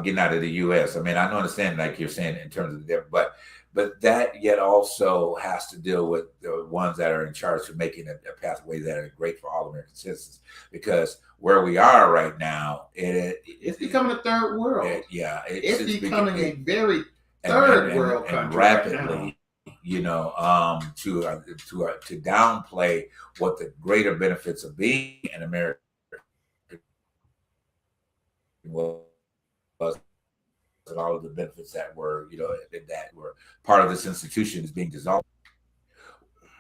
Speaker 1: getting out of the U.S. I mean, I don't understand, like you're saying, in terms of the but that yet also has to deal with the ones that are in charge of making a pathway that are great for all American citizens. Because where we are right now,
Speaker 2: it's becoming a third world. It's becoming a very third world country, and
Speaker 1: rapidly.
Speaker 2: Right,
Speaker 1: you know, to downplay what the greater benefits of being an American was, and all of the benefits that were, you know, that were part of this institution is being dissolved.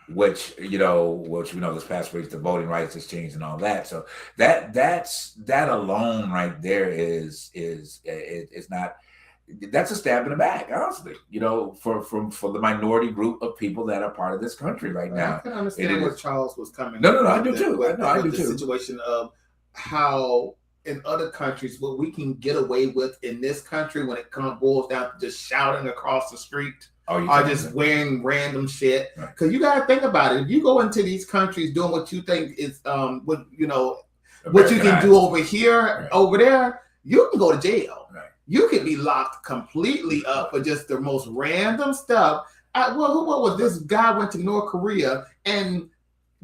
Speaker 1: Which we know this past week, the voting rights has changed and all that. So that alone right there is not. That's a stab in the back, honestly. You know, for the minority group of people that are part of this country right now.
Speaker 2: I can understand where Charles was coming.
Speaker 1: No, I do too. I do
Speaker 2: the
Speaker 1: too.
Speaker 2: Situation of how in other countries what we can get away with in this country when it boils down to just shouting across the street. Or just wearing random shit. Because you got to think about it. If you go into these countries doing what you think is what you can do over here, over there, you can go to jail.
Speaker 1: Right.
Speaker 2: You can be locked completely up for just the most random stuff. What was this guy went to North Korea and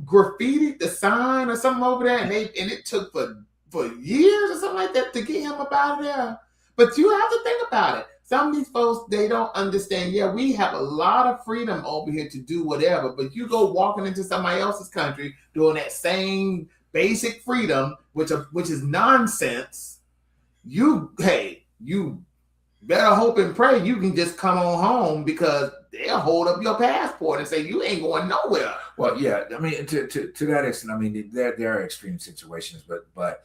Speaker 2: graffitied the sign or something over there, and it took for years or something like that to get him up out of there. But you have to think about it. Some of these folks, they don't understand. Yeah, we have a lot of freedom over here to do whatever, but you go walking into somebody else's country doing that same basic freedom, which is nonsense. You better hope and pray you can just come on home because they'll hold up your passport and say you ain't going nowhere.
Speaker 1: Well, yeah, I mean, to that extent, I mean, there are extreme situations, but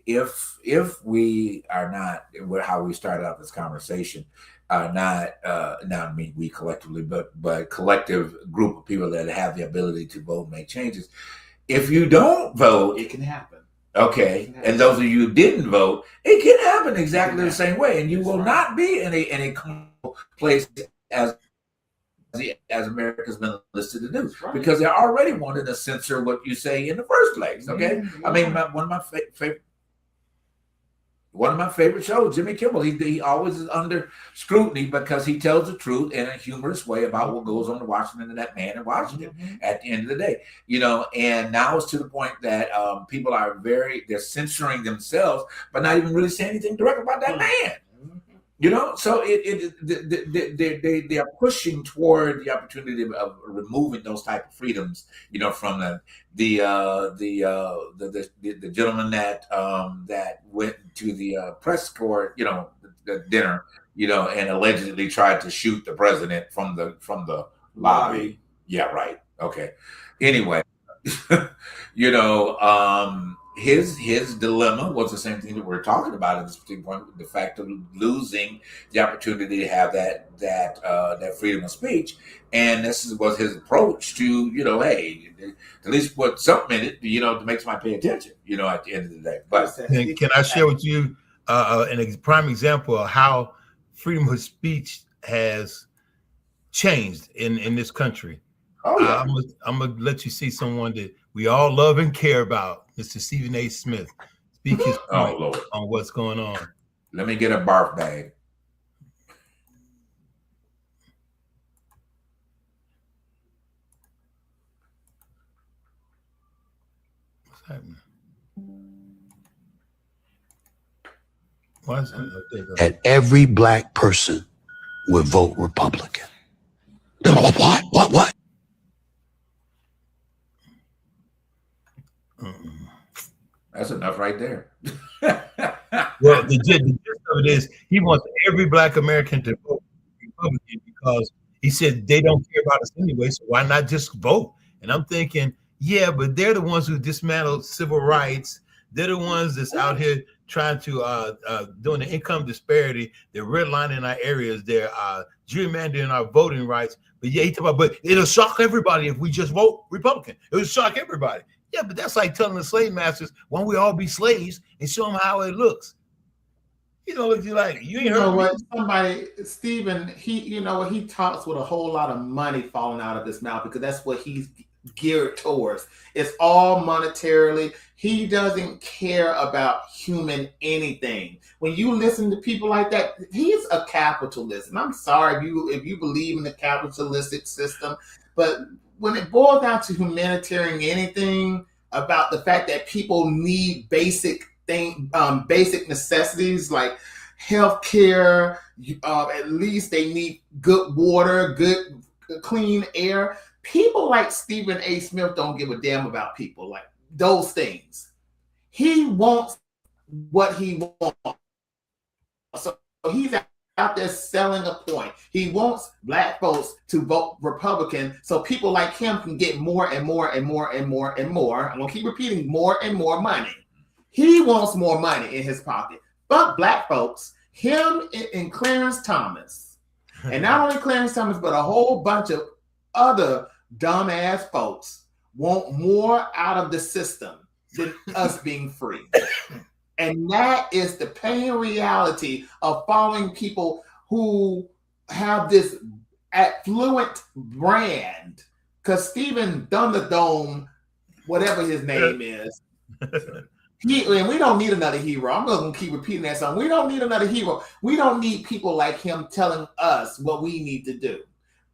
Speaker 1: if we are not, how we started out this conversation, not I mean we collectively, but collective group of people that have the ability to vote and make changes. If you don't vote,
Speaker 2: it can happen.
Speaker 1: Okay, and those of you who didn't vote, it can happen exactly the same way, and you will not be in a place as America's been listed to do, because they're already wanting to censor what you say in the first place. Okay, I mean, one of my favorite shows, Jimmy Kimmel, he always is under scrutiny because he tells the truth in a humorous way about what goes on in Washington and that man in Washington at the end of the day, and now it's to the point that people are they're censoring themselves, but not even really saying anything direct about that man. So they are pushing toward the opportunity of removing those type of freedoms, from the gentleman that went to the press corps, the dinner, and allegedly tried to shoot the president from the lobby. Yeah, right. Okay. Anyway, his dilemma was the same thing that we're talking about at this particular point, the fact of losing the opportunity to have that freedom of speech. And this was his approach to, hey, at least put something in it, to make somebody pay attention, at the end of the day. But
Speaker 3: can I share with you a prime example of how freedom of speech has changed in this country?
Speaker 1: Oh, yeah.
Speaker 3: I'm gonna let you see someone that we all love and care about, Mr. Stephen A. Smith. speak his point
Speaker 1: Lord.
Speaker 3: on what's going on.
Speaker 1: Let me get a barf bag.
Speaker 3: What's happening? Why is
Speaker 6: that every black person would vote Republican. What?
Speaker 1: That's enough right there.
Speaker 3: Well, the gist of it is he wants every black American to vote Republican because he said they don't care about us anyway, so why not just vote? And I'm thinking, yeah, but they're the ones who dismantled civil rights. They're the ones that's out here trying to doing the income disparity. They're redlining our areas. They're gerrymandering our voting rights. But yeah, he talking about, but it'll shock everybody if we just vote Republican. It'll shock everybody. Yeah, but that's like telling the slave masters, why don't we all be slaves and show them how it looks? You know, look, you like you ain't heard
Speaker 2: what? Somebody, Stephen, he talks with a whole lot of money falling out of his mouth because that's what he's geared towards. It's all monetarily. He doesn't care about human anything. When you listen to people like that, he's a capitalist. And I'm sorry if you believe in the capitalistic system, but when it boils down to humanitarian anything about the fact that people need basic necessities like health care, at least they need good water, good clean air. People like Stephen A. Smith don't give a damn about people like those things. He wants what he wants. So he's out there selling a point. He wants black folks to vote Republican so people like him can get more and more and more and more and more. I'm going to keep repeating more and more money. He wants more money in his pocket. Fuck black folks, him and Clarence Thomas. And not only Clarence Thomas, but a whole bunch of other dumbass folks want more out of the system than us being free. And that is the pain reality of following people who have this affluent brand. Because Stephen Thunderdome, whatever his name is, and we don't need another hero. I'm going to keep repeating that song. We don't need another hero. We don't need people like him telling us what we need to do.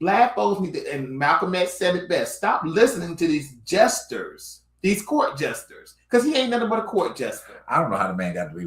Speaker 2: Black folks need to, and Malcolm X said it best, stop listening to these jesters, these court jesters, because he ain't nothing but a court jester.
Speaker 1: I don't know how the man got to be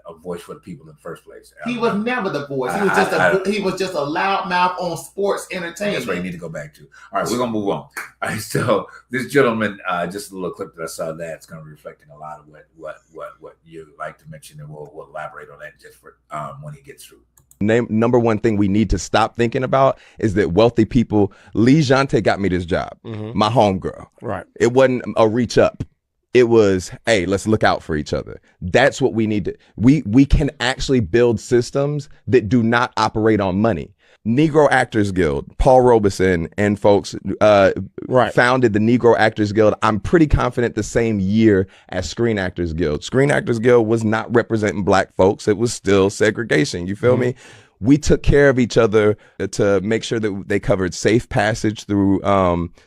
Speaker 1: a voice for the people in the first place.
Speaker 2: He was never the voice. He was just a loudmouth on sports entertainment.
Speaker 1: That's what you need to go back to. All right, we're gonna move on. All right, so this gentleman, just a little clip that I saw that's going to be reflecting a lot of what you like to mention, and we'll elaborate on that just for when he gets through.
Speaker 7: Number one thing we need to stop thinking about is that wealthy people. Lee Jante got me this job, my homegirl.
Speaker 8: Right.
Speaker 7: It wasn't a reach up. It was, hey, let's look out for each other. That's what we need to. We can actually build systems that do not operate on money. Negro Actors Guild, Paul Robeson and folks founded the Negro Actors Guild. I'm pretty confident the same year as Screen Actors Guild. Screen Actors Guild was not representing black folks. It was still segregation. You feel me? We took care of each other to make sure that they covered safe passage through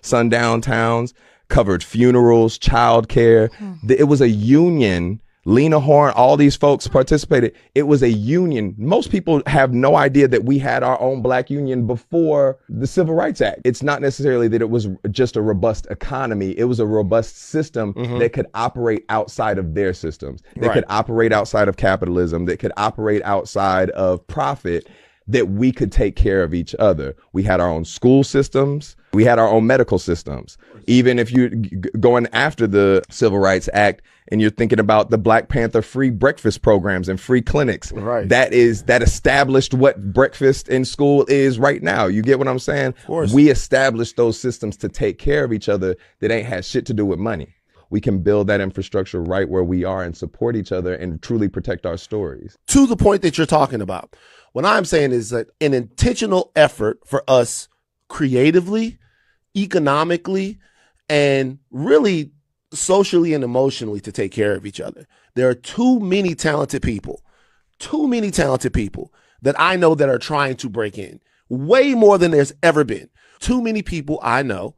Speaker 7: sundown towns, covered funerals, childcare. It was a union. Lena Horne, all these folks participated. It was a union. Most people have no idea that we had our own black union before the Civil Rights Act. It's not necessarily that it was just a robust economy. It was a robust system that could operate outside of their systems, that could operate outside of capitalism, that could operate outside of profit, that we could take care of each other. We had our own school systems. We had our own medical systems. Even if you're going after the Civil Rights Act and you're thinking about the Black Panther free breakfast programs and free clinics, that established what breakfast in school is right now. You get what I'm saying? Of course. We established those systems to take care of each other that ain't had shit to do with money. We can build that infrastructure right where we are and support each other and truly protect our stories.
Speaker 8: To the point that you're talking about, what I'm saying is that an intentional effort for us creatively, economically, and really socially and emotionally to take care of each other. There are too many talented people that I know that are trying to break in, way more than there's ever been. Too many people I know.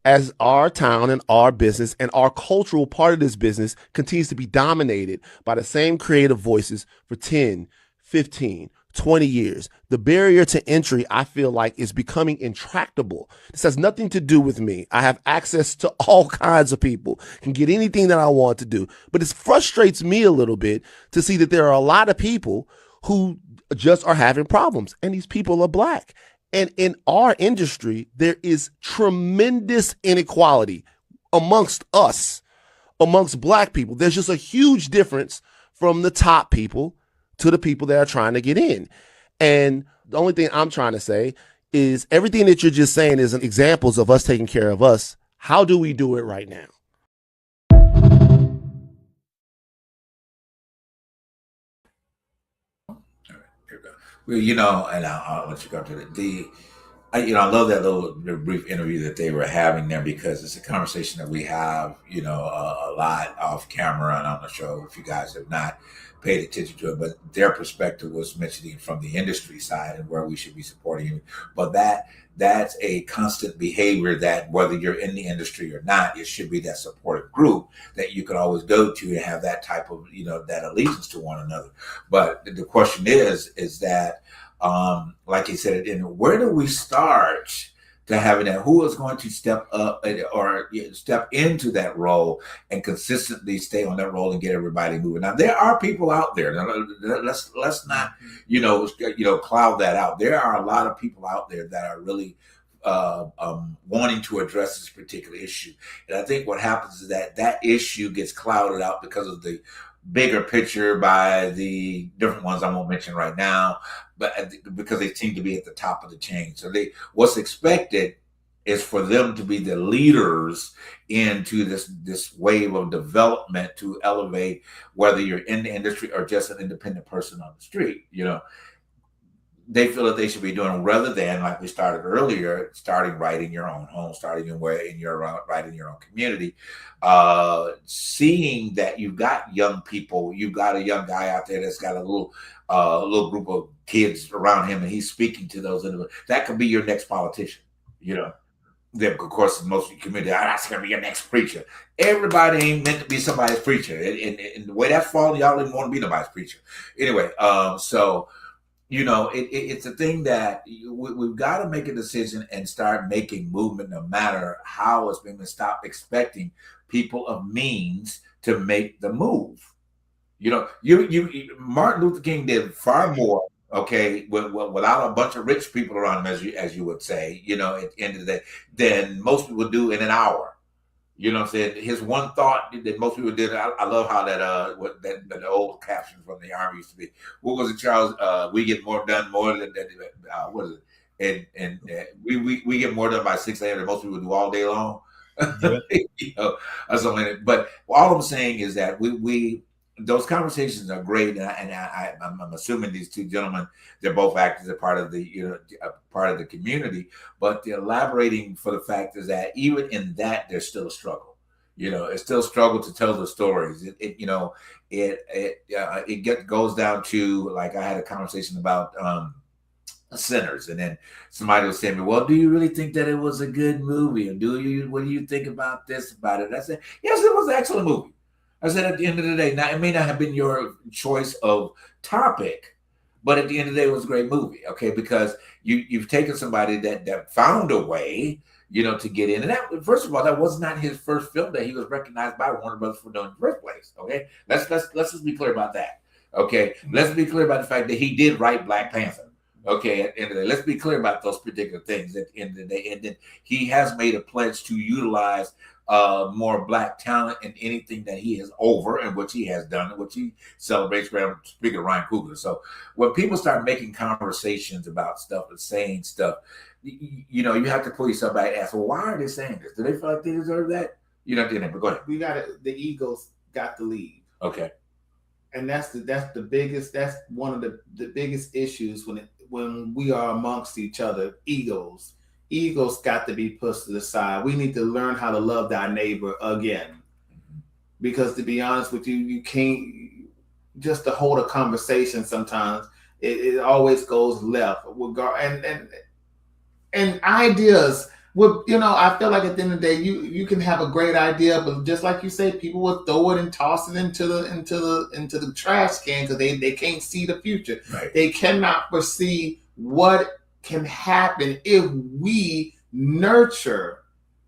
Speaker 8: as our town and our business and our cultural part of this business continues to be dominated by the same creative voices for 10, 15, 20 years. The barrier to entry, I feel like, is becoming intractable. This has nothing to do with me. I have access to all kinds of people, can get anything that I want to do. But it frustrates me a little bit to see that there are a lot of people who just are having problems, and these people are Black. And in our industry, there is tremendous inequality amongst us, amongst Black people. There's just a huge difference from the top people to the people that are trying to get in. And the only thing I'm trying to say is everything that you're just saying is examples of us taking care of us. How do we do it right now?
Speaker 1: Well, and I'll let you go to I love that little brief interview that they were having there, because it's a conversation that we have, a lot off camera and on the show. If you guys have not paid attention to it, but their perspective was mentioning from the industry side and where we should be supporting. But that's a constant behavior that whether you're in the industry or not, it should be that supportive group that you can always go to and have that type of, that allegiance to one another. But the question is that, like you said, where do we start to having that? Who is going to step up or step into that role and consistently stay on that role and get everybody moving? Now, there are people out there. Now, let's not, cloud that out. There are a lot of people out there that are really wanting to address this particular issue. And I think what happens is that issue gets clouded out because of the bigger picture by the different ones I won't mention right now, but because they seem to be at the top of the chain. So what's expected is for them to be the leaders into this wave of development to elevate, whether you're in the industry or just an independent person on the street. They feel that they should be doing, rather than, like we started earlier, starting right in your own home, starting right in your own community, seeing that you've got young people, you've got a young guy out there that's got a little group of kids around him, and he's speaking to those individuals. That could be your next politician. That, of course, in most of the community, that's going to be your next preacher. Everybody ain't meant to be somebody's preacher, and the way that's falling, y'all didn't want to be nobody's preacher. Anyway, so. It's a thing that we've got to make a decision and start making movement, no matter how it's been. Stop expecting people of means to make the move. Martin Luther King did far more, okay, without a bunch of rich people around him, as you would say, at the end of the day, than most people do in an hour. You know what I'm saying? His one thought that most people did. I love how that old caption from the Army used to be. What was it, Charles? We get more done more than what is it? And we get more done by 6 a.m. than most people do all day long.
Speaker 3: Yeah.
Speaker 1: Or something like that. But all I'm saying is that we those conversations are great, and I'm assuming these two gentlemen, they're both actors, a part of the part of the community, but they're elaborating for the fact is that even in that there's still a struggle. It's still a struggle to tell the stories. It goes down to, like, I had a conversation about Sinners, and then somebody was saying, well, do you really think that it was a good movie, or what do you think about this, about it? And I said, yes, it was an excellent movie. I said, at the end of the day, now it may not have been your choice of topic, but at the end of the day, it was a great movie, okay? Because you've taken somebody that found a way, to get in. And that, first of all, that was not his first film that he was recognized by Warner Brothers for doing in the first place, okay? Let's just be clear about that, okay? Let's be clear about the fact that he did write Black Panther, okay? At the end of the day, let's be clear about those particular things at the end of the day. And then he has made a pledge to utilize more Black talent in anything that he is over, and which he has done, and which he celebrates. Speaking of Ryan Coogler, so when people start making conversations about stuff and saying stuff, you have to pull yourself back and ask, well, why are they saying this? Do they feel like they deserve that? But go ahead.
Speaker 2: We got it. The egos got to leave.
Speaker 1: Okay.
Speaker 2: And that's the biggest. That's one of the biggest issues when we are amongst each other. Egos got to be pushed to the side. We need to learn how to love thy neighbor again. Because to be honest with you, you can't just to hold a conversation. Sometimes it always goes left. And ideas Well, I feel like at the end of the day, you can have a great idea, but just like you say, people will throw it and toss it into the trash can because they can't see the future.
Speaker 1: Right.
Speaker 2: They cannot foresee what can happen if we nurture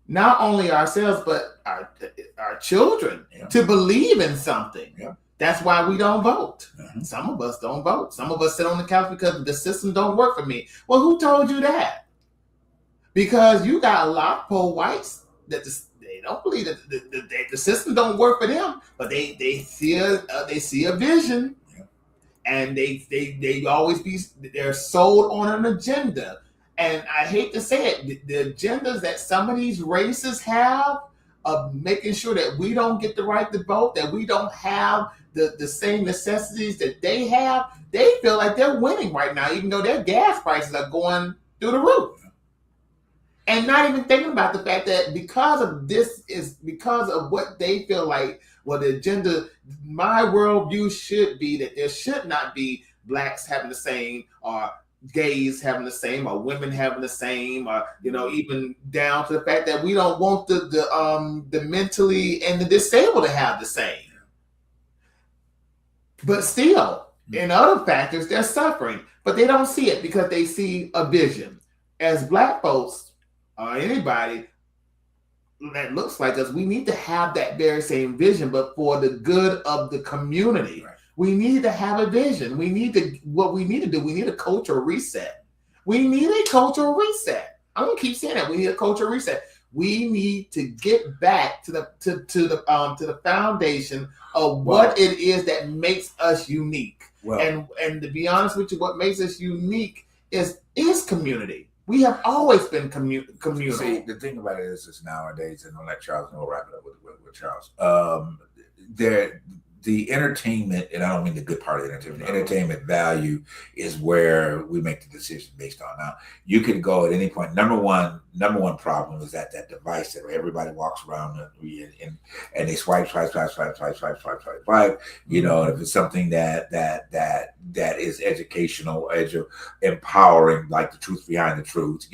Speaker 2: not only ourselves but our children to believe in something.
Speaker 1: Yeah.
Speaker 2: That's why we don't vote.
Speaker 1: Mm-hmm.
Speaker 2: Some of us don't vote. Some of us sit on the couch because the system don't work for me. Well, who told you that? Because you got a lot of poor whites that they don't believe that the system don't work for them, but they see a vision, and they always they're sold on an agenda. And I hate to say it, the agendas that some of these races have of making sure that we don't get the right to vote, that we don't have the same necessities that they have, they feel like they're winning right now, even though their gas prices are going through the roof. And not even thinking about the fact that because of what they feel like, well, the agenda, my worldview should be that there should not be blacks having the same, or gays having the same, or women having the same, or even down to the fact that we don't want the mentally and the disabled to have the same. But still, in other factors, they're suffering, but they don't see it because they see a vision. As black folks, or anybody that looks like us, we need to have that very same vision, but for the good of the community. Right. We need to have a vision. We need a cultural reset. We need a cultural reset. I'm gonna keep saying that. We need a cultural reset. We need to get back to the foundation of what it is that makes us unique. Well, and to be honest with you, what makes us unique is community. We have always been communal.
Speaker 1: See, the thing about it is nowadays, and I'll let Charles know, wrap it up with Charles. The entertainment, and I don't mean the good part of the entertainment, the entertainment value is where we make the decision based on. Now, you can go at any point. Number one problem is that device that everybody walks around and they swipe. If it's something that is educational, empowering, like the truth behind the truth,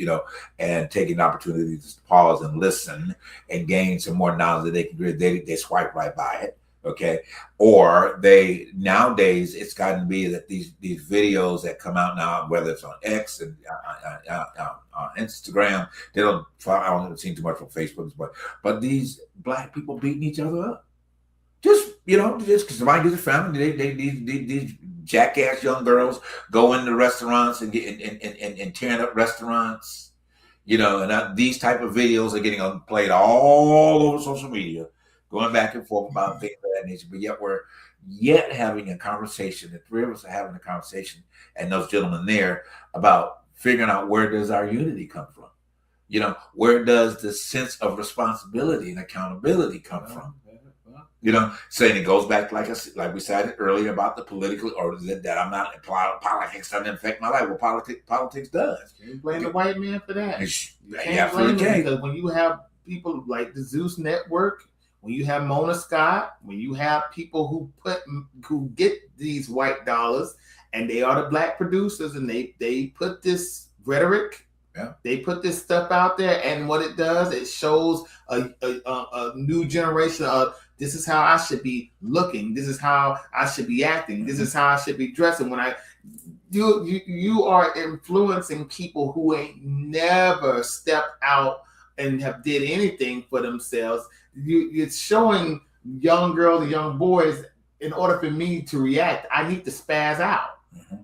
Speaker 1: and taking the opportunity to pause and listen and gain some more knowledge that they swipe right by it. Okay. Or nowadays it's gotten to be that these videos that come out now, whether it's on X and Instagram, I don't see too much on Facebook, but these black people beating each other up. Just because somebody gets a family, these jackass young girls go into restaurants and tearing up restaurants, and these type of videos are getting played all over social media, going back and forth about things of that nature, but yet we're having a conversation. The three of us are having a conversation, and those gentlemen there, about figuring out where does our unity come from? Where does the sense of responsibility and accountability come from? Saying it goes back, like we said earlier, about the political, or that I'm not, politics doesn't affect my life. Well, politics does.
Speaker 2: You blame the white man for that.
Speaker 1: Because
Speaker 2: when you have people like the Zeus Network, when you have Mona Scott, when you have people who get these white dollars, and they are the black producers, and they put this rhetoric, they put this stuff out there, and what it does, it shows a new generation of, this is how I should be looking, this is how I should be acting, this is how I should be dressing. When you are influencing people who ain't never stepped out and have did anything for themselves. It's showing young girls and young boys, in order for me to react, I need to spaz out. Mm-hmm.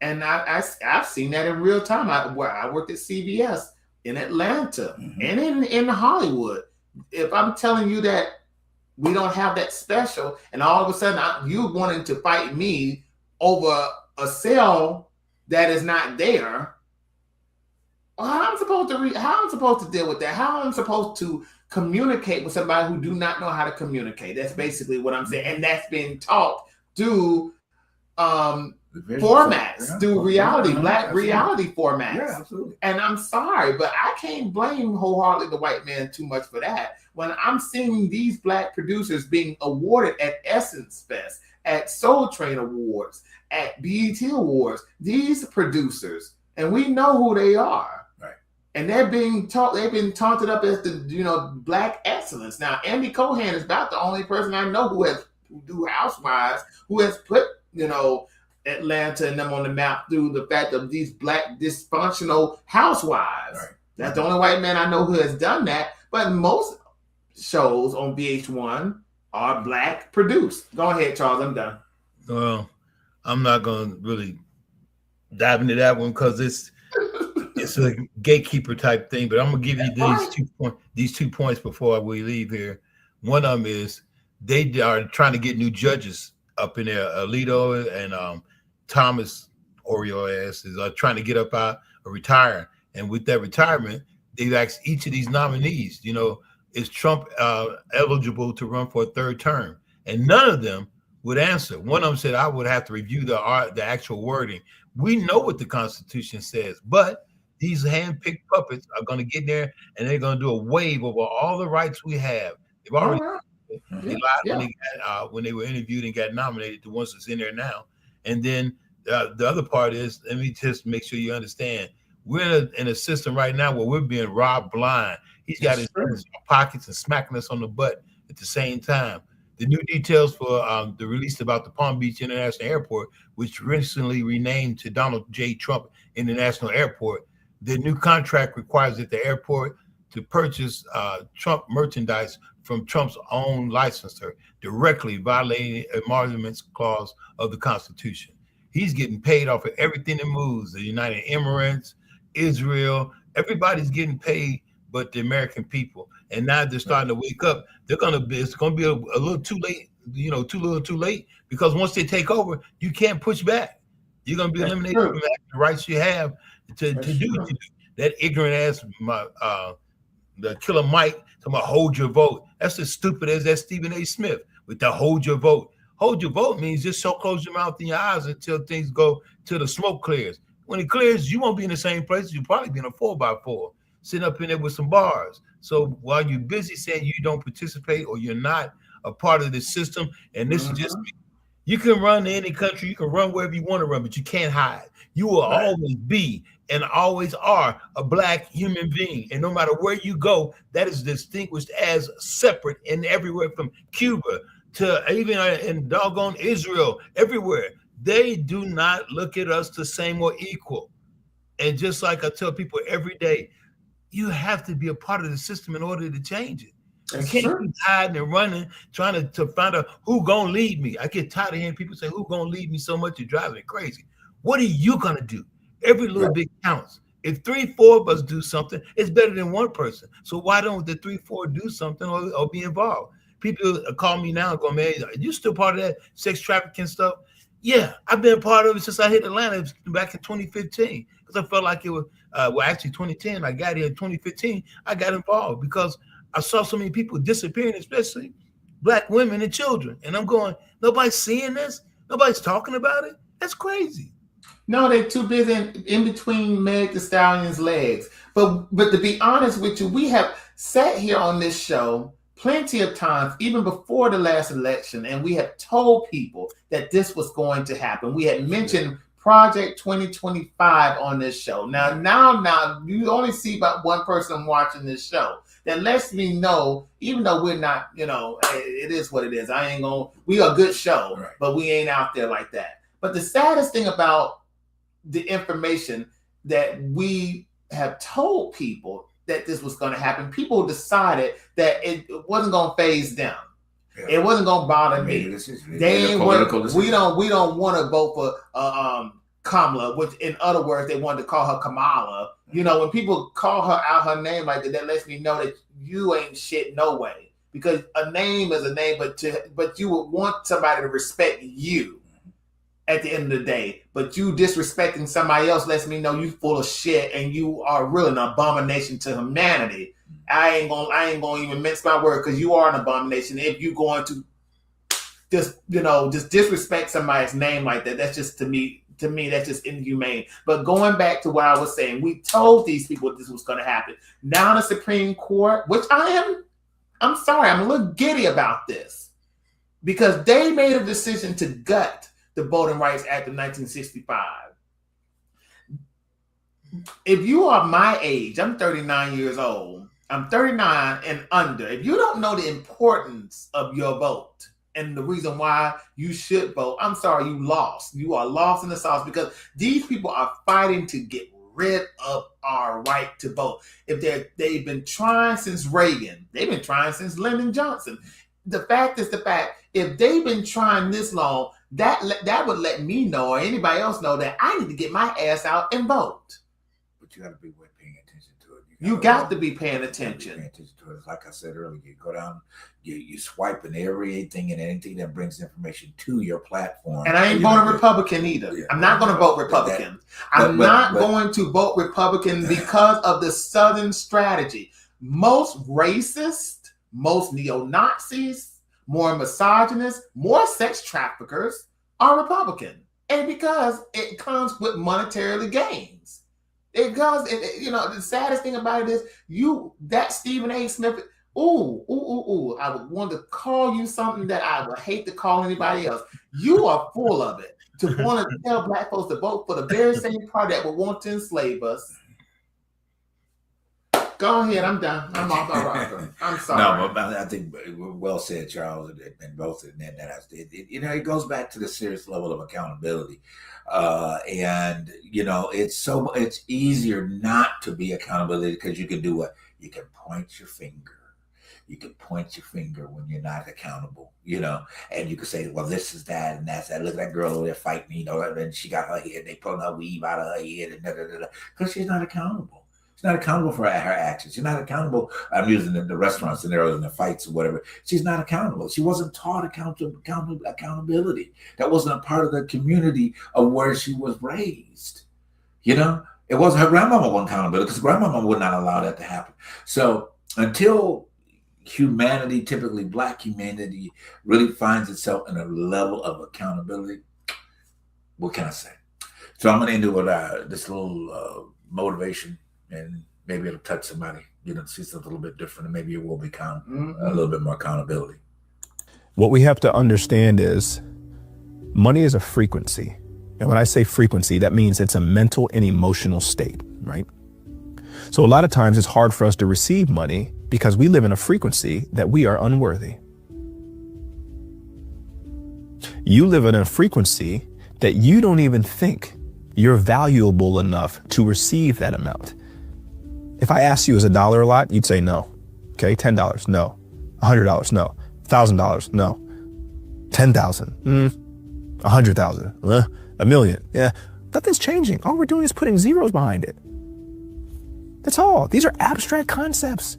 Speaker 2: And I've seen that in real time. I worked at CBS in Atlanta, mm-hmm. and in Hollywood. If I'm telling you that we don't have that special, and all of a sudden you wanting to fight me over a cell that is not there, how am I supposed to deal with that? How am I supposed to communicate with somebody who do not know how to communicate? That's basically what I'm saying. And that's being taught through formats, through reality, black reality formats.
Speaker 1: Yeah, absolutely.
Speaker 2: And I'm sorry, but I can't blame wholeheartedly the white man too much for that. When I'm seeing these black producers being awarded at Essence Fest, at Soul Train Awards, at BET Awards, these producers, and we know who they are.
Speaker 1: Right.
Speaker 2: And they're being taught, they've been taunted up as the black excellence. Now, Andy Cohen is about the only person I know who do Housewives, who has put Atlanta and them on the map through the fact of these black dysfunctional housewives. Right. That's the only white man I know who has done that. But most shows on VH1 are black produced. Go ahead, Charles. I'm done.
Speaker 3: Well, I'm not going to really dive into that one because it's a gatekeeper type thing. But I'm going to give you these 2 points before we leave here. One of them is they are trying to get new judges up in there. Alito and Thomas Oreo ass is trying to get up out or retire. And with that retirement, they've asked each of these nominees, is Trump eligible to run for a third term? And none of them would answer. One of them said, I would have to review the actual wording. We know what the Constitution says, but these hand-picked puppets are going to get there and they're going to do a wave over all the rights we have. They've already they lied when they were interviewed and got nominated, the ones that's in there now. And then the other part is, let me just make sure you understand, we're in a system right now where we're being robbed blind. He's got his hands in our pockets and smacking us on the butt at the same time. The new details for the release about the Palm Beach International Airport, which recently renamed to Donald J. Trump International Airport, the new contract requires that the airport to purchase Trump merchandise from Trump's own licensor, directly violating emoluments clause of the Constitution. He's getting paid off of everything that moves. The United Emirates, Israel, everybody's getting paid but the American people. And now they're starting to wake up. It's going to be a little too late, too late, because once they take over, you can't push back. You're going to be eliminated from the rights you have to do what you do. That ignorant ass, the killer Mike, talking about hold your vote. That's as stupid as that Stephen A. Smith with the hold your vote. Hold your vote means just close your mouth and your eyes until things go, till the smoke clears. When it clears, you won't be in the same place. You'll probably be in a 4x4, sitting up in there with some bars. So while you're busy saying you don't participate or you're not a part of the system, and this is just me, you can run to any country, you can run wherever you want to run, but you can't hide. You will always be and always are a black human being. And no matter where you go, that is distinguished as separate in everywhere from Cuba to even in doggone Israel, everywhere. They do not look at us the same or equal. And just like I tell people every day, you have to be a part of the system in order to change it.
Speaker 2: That's
Speaker 3: you can't keep hiding and running, trying to find out who gonna lead me. I get tired of hearing people say, who gonna lead me so much, you're driving me crazy. What are you gonna do? Every little bit counts. If 3-4 of us do something, it's better than one person. So why don't the 3-4 do something or be involved? People call me now and go, man, are you still part of that sex trafficking stuff? Yeah, I've been a part of it since I hit Atlanta back in 2015. Because I felt like it was, actually 2010, I got here in 2015, I got involved because I saw so many people disappearing, especially black women and children. And I'm going, nobody's seeing this? Nobody's talking about it? That's crazy.
Speaker 2: No, they're too busy in between Meg Thee Stallion's legs. But to be honest with you, we have sat here on this show plenty of times, even before the last election, and we had told people that this was going to happen. We had mentioned Project 2025 on this show. Now, you only see about one person watching this show. That lets me know, even though we're not, it is what it is. We are a good show, but we ain't out there like that. But the saddest thing about the information that we have told people that this was going to happen, people decided that it wasn't going to phase them. Yeah. It wasn't going to bother me. We don't want to vote for Kamala, which in other words, they wanted to call her Kamala. When people call her out her name like that lets me know that you ain't shit no way. Because a name is a name, but you would want somebody to respect you at the end of the day. But you disrespecting somebody else lets me know you full of shit and you are really an abomination to humanity. I ain't gonna even mince my word, because you are an abomination if you going to just disrespect somebody's name like that. That's just to me that's just inhumane. But going back to what I was saying, we told these people this was going to happen. Now the Supreme Court, which I'm sorry, I'm a little giddy about this, because they made a decision to gut the Voting Rights Act of 1965. if you are my age, I'm 39 years old. I'm 39 and under. If you don't know the importance of your vote and the reason why you should vote, I'm sorry, you lost. You are lost in the sauce because these people are fighting to get rid of our right to vote. If they've been trying since Reagan, they've been trying since Lyndon Johnson. The fact is the fact. If they've been trying this long, that would let me know or anybody else know that I need to get my ass out and vote.
Speaker 1: But you got to be paying attention to it.
Speaker 2: You got to be paying attention.
Speaker 1: To it. Like I said earlier, you go down, you swipe in everything and anything that brings information to your platform.
Speaker 2: And I ain't voting Republican either. Yeah. I'm not going to vote Republican. I'm not going to vote Republican because of the Southern strategy. Most racist, most neo-Nazis, more misogynists, more sex traffickers are Republican. And because it comes with monetarily gains. Because, the saddest thing about it is that Stephen A. Smith, I would want to call you something that I would hate to call anybody else. You are full of it to want to tell black folks to vote for the very same party that would want to enslave us. Go ahead, I'm done. I'm off my rocker. I'm sorry.
Speaker 1: No, but I think well said, Charles, and both and that it goes back to the serious level of accountability, and it's easier not to be accountability because you can do what you can point your finger. You can point your finger when you're not accountable, and you can say, well, this is that and that's that. Look at that girl over there fighting, and she got her head, they pulling her weave out of her head, and because she's not accountable. She's not accountable for her actions. She's not accountable. I'm using the restaurant scenario and the fights or whatever. She's not accountable. She wasn't taught accountability. That wasn't a part of the community of where she was raised. It wasn't her grandmama wasn't accountable because grandmama would not allow that to happen. So until humanity, typically black humanity, really finds itself in a level of accountability, what can I say? So I'm going to end it with this little motivation. And maybe it'll touch somebody, see something a little bit different, and maybe it will become a little bit more accountability.
Speaker 9: What we have to understand is money is a frequency. And when I say frequency, that means it's a mental and emotional state, right? So a lot of times it's hard for us to receive money because we live in a frequency that we are unworthy. You live in a frequency that you don't even think you're valuable enough to receive that amount. If I asked you, is $1 a lot? You'd say no. Okay, $10, no. $100, no. $1,000, no. 10,000, 100,000, $1 million. Yeah, nothing's changing. All we're doing is putting zeros behind it. That's all. These are abstract concepts.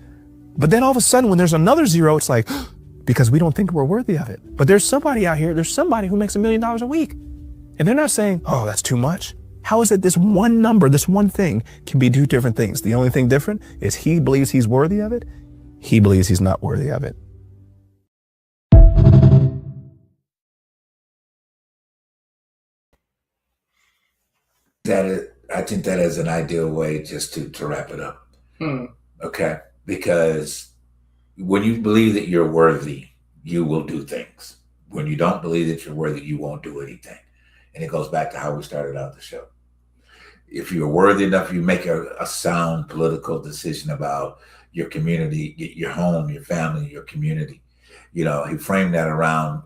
Speaker 9: But then all of a sudden, when there's another zero, it's like, because we don't think we're worthy of it. But there's somebody out here, there's somebody who makes $1 million a week. And they're not saying, oh, that's too much. How is it this one number, this one thing can be two different things? The only thing different is he believes he's worthy of it. He believes he's not worthy of it.
Speaker 1: I think that is an ideal way just to wrap it up. Okay? Because when you believe that you're worthy, you will do things. When you don't believe that you're worthy, you won't do anything. And it goes back to how we started out the show. If you're worthy enough, you make a sound political decision about your community, your home, your family, your community. He framed that around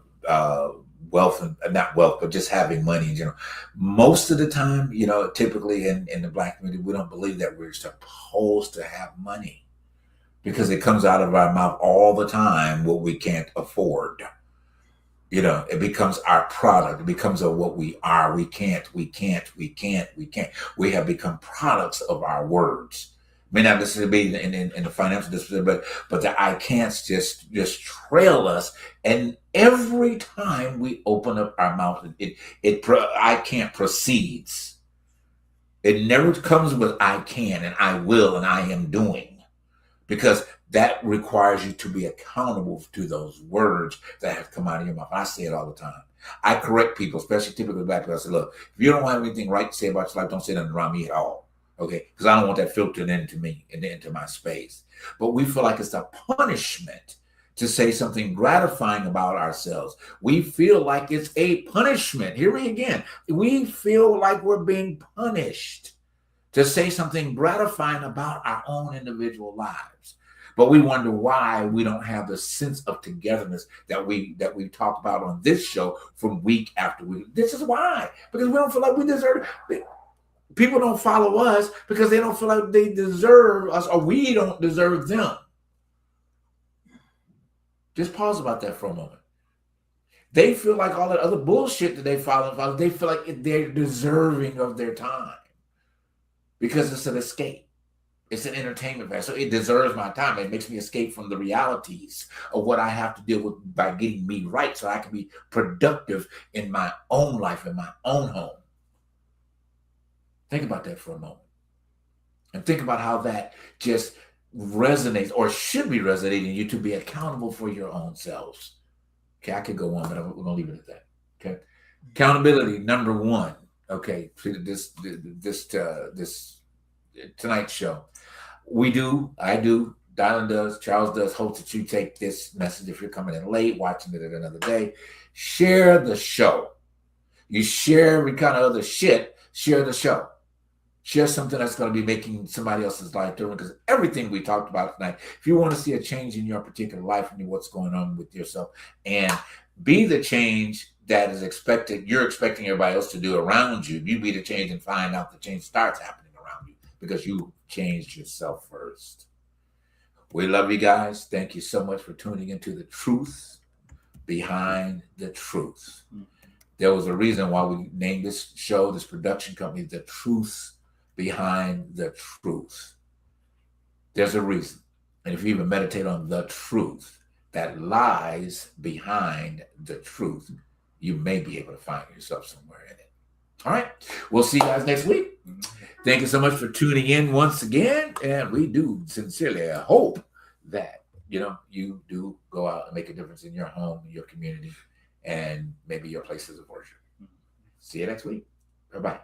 Speaker 1: wealth, and not wealth, but just having money in general. Most of the time, typically in the black community, we don't believe that we're supposed to have money because it comes out of our mouth all the time what we can't afford. It becomes our product. It becomes what we are. We can't. We have become products of our words. May not necessarily be in the financial discipline, but the I can'ts just trail us. And every time we open up our mouth, I can't proceeds. It never comes with I can and I will and I am doing, because that requires you to be accountable to those words that have come out of your mouth. I say it all the time. I correct people, especially typically black people. I say, look, if you don't have anything right to say about your life, don't say nothing around me at all. Okay? Because I don't want that filtered into me and into my space. But we feel like it's a punishment to say something gratifying about ourselves. We feel like it's a punishment. Hear me again. We feel like we're being punished to say something gratifying about our own individual lives. But we wonder why we don't have the sense of togetherness that we talk about on this show from week after week. This is why, because we don't feel like we deserve it. People don't follow us because they don't feel like they deserve us, or we don't deserve them. Just pause about that for a moment. They feel like all that other bullshit that they follow, they feel like they're deserving of their time because it's an escape. It's an entertainment value. So it deserves my time. It makes me escape from the realities of what I have to deal with by getting me right so I can be productive in my own life, in my own home. Think about that for a moment. And think about how that just resonates or should be resonating in you to be accountable for your own selves. Okay, I could go on, but we're going to leave it at that. Okay. Accountability, number one. Okay, this tonight's show. I do, Dylan does, Charles does. Hope that you take this message if you're coming in late, watching it at another day. Share the show. You share every kind of other shit. Share the show. Share something that's going to be making somebody else's life different, because everything we talked about tonight, if you want to see a change in your particular life and what's going on with yourself and be the change that is expected, you're expecting everybody else to do around you, you be the change and find out the change starts happening around you because you changed yourself first. We love you guys. Thank you so much for tuning into the truth behind the truth. There was a reason why we named this show, this production company, The Truth Behind the Truth. There's a reason. And if you even meditate on the truth that lies behind the truth, you may be able to find yourself somewhere in it. All right. We'll see you guys next week. Thank you so much for tuning in once again. And we do sincerely hope that, you do go out and make a difference in your home, your community, and maybe your places of worship. See you next week. Bye-bye.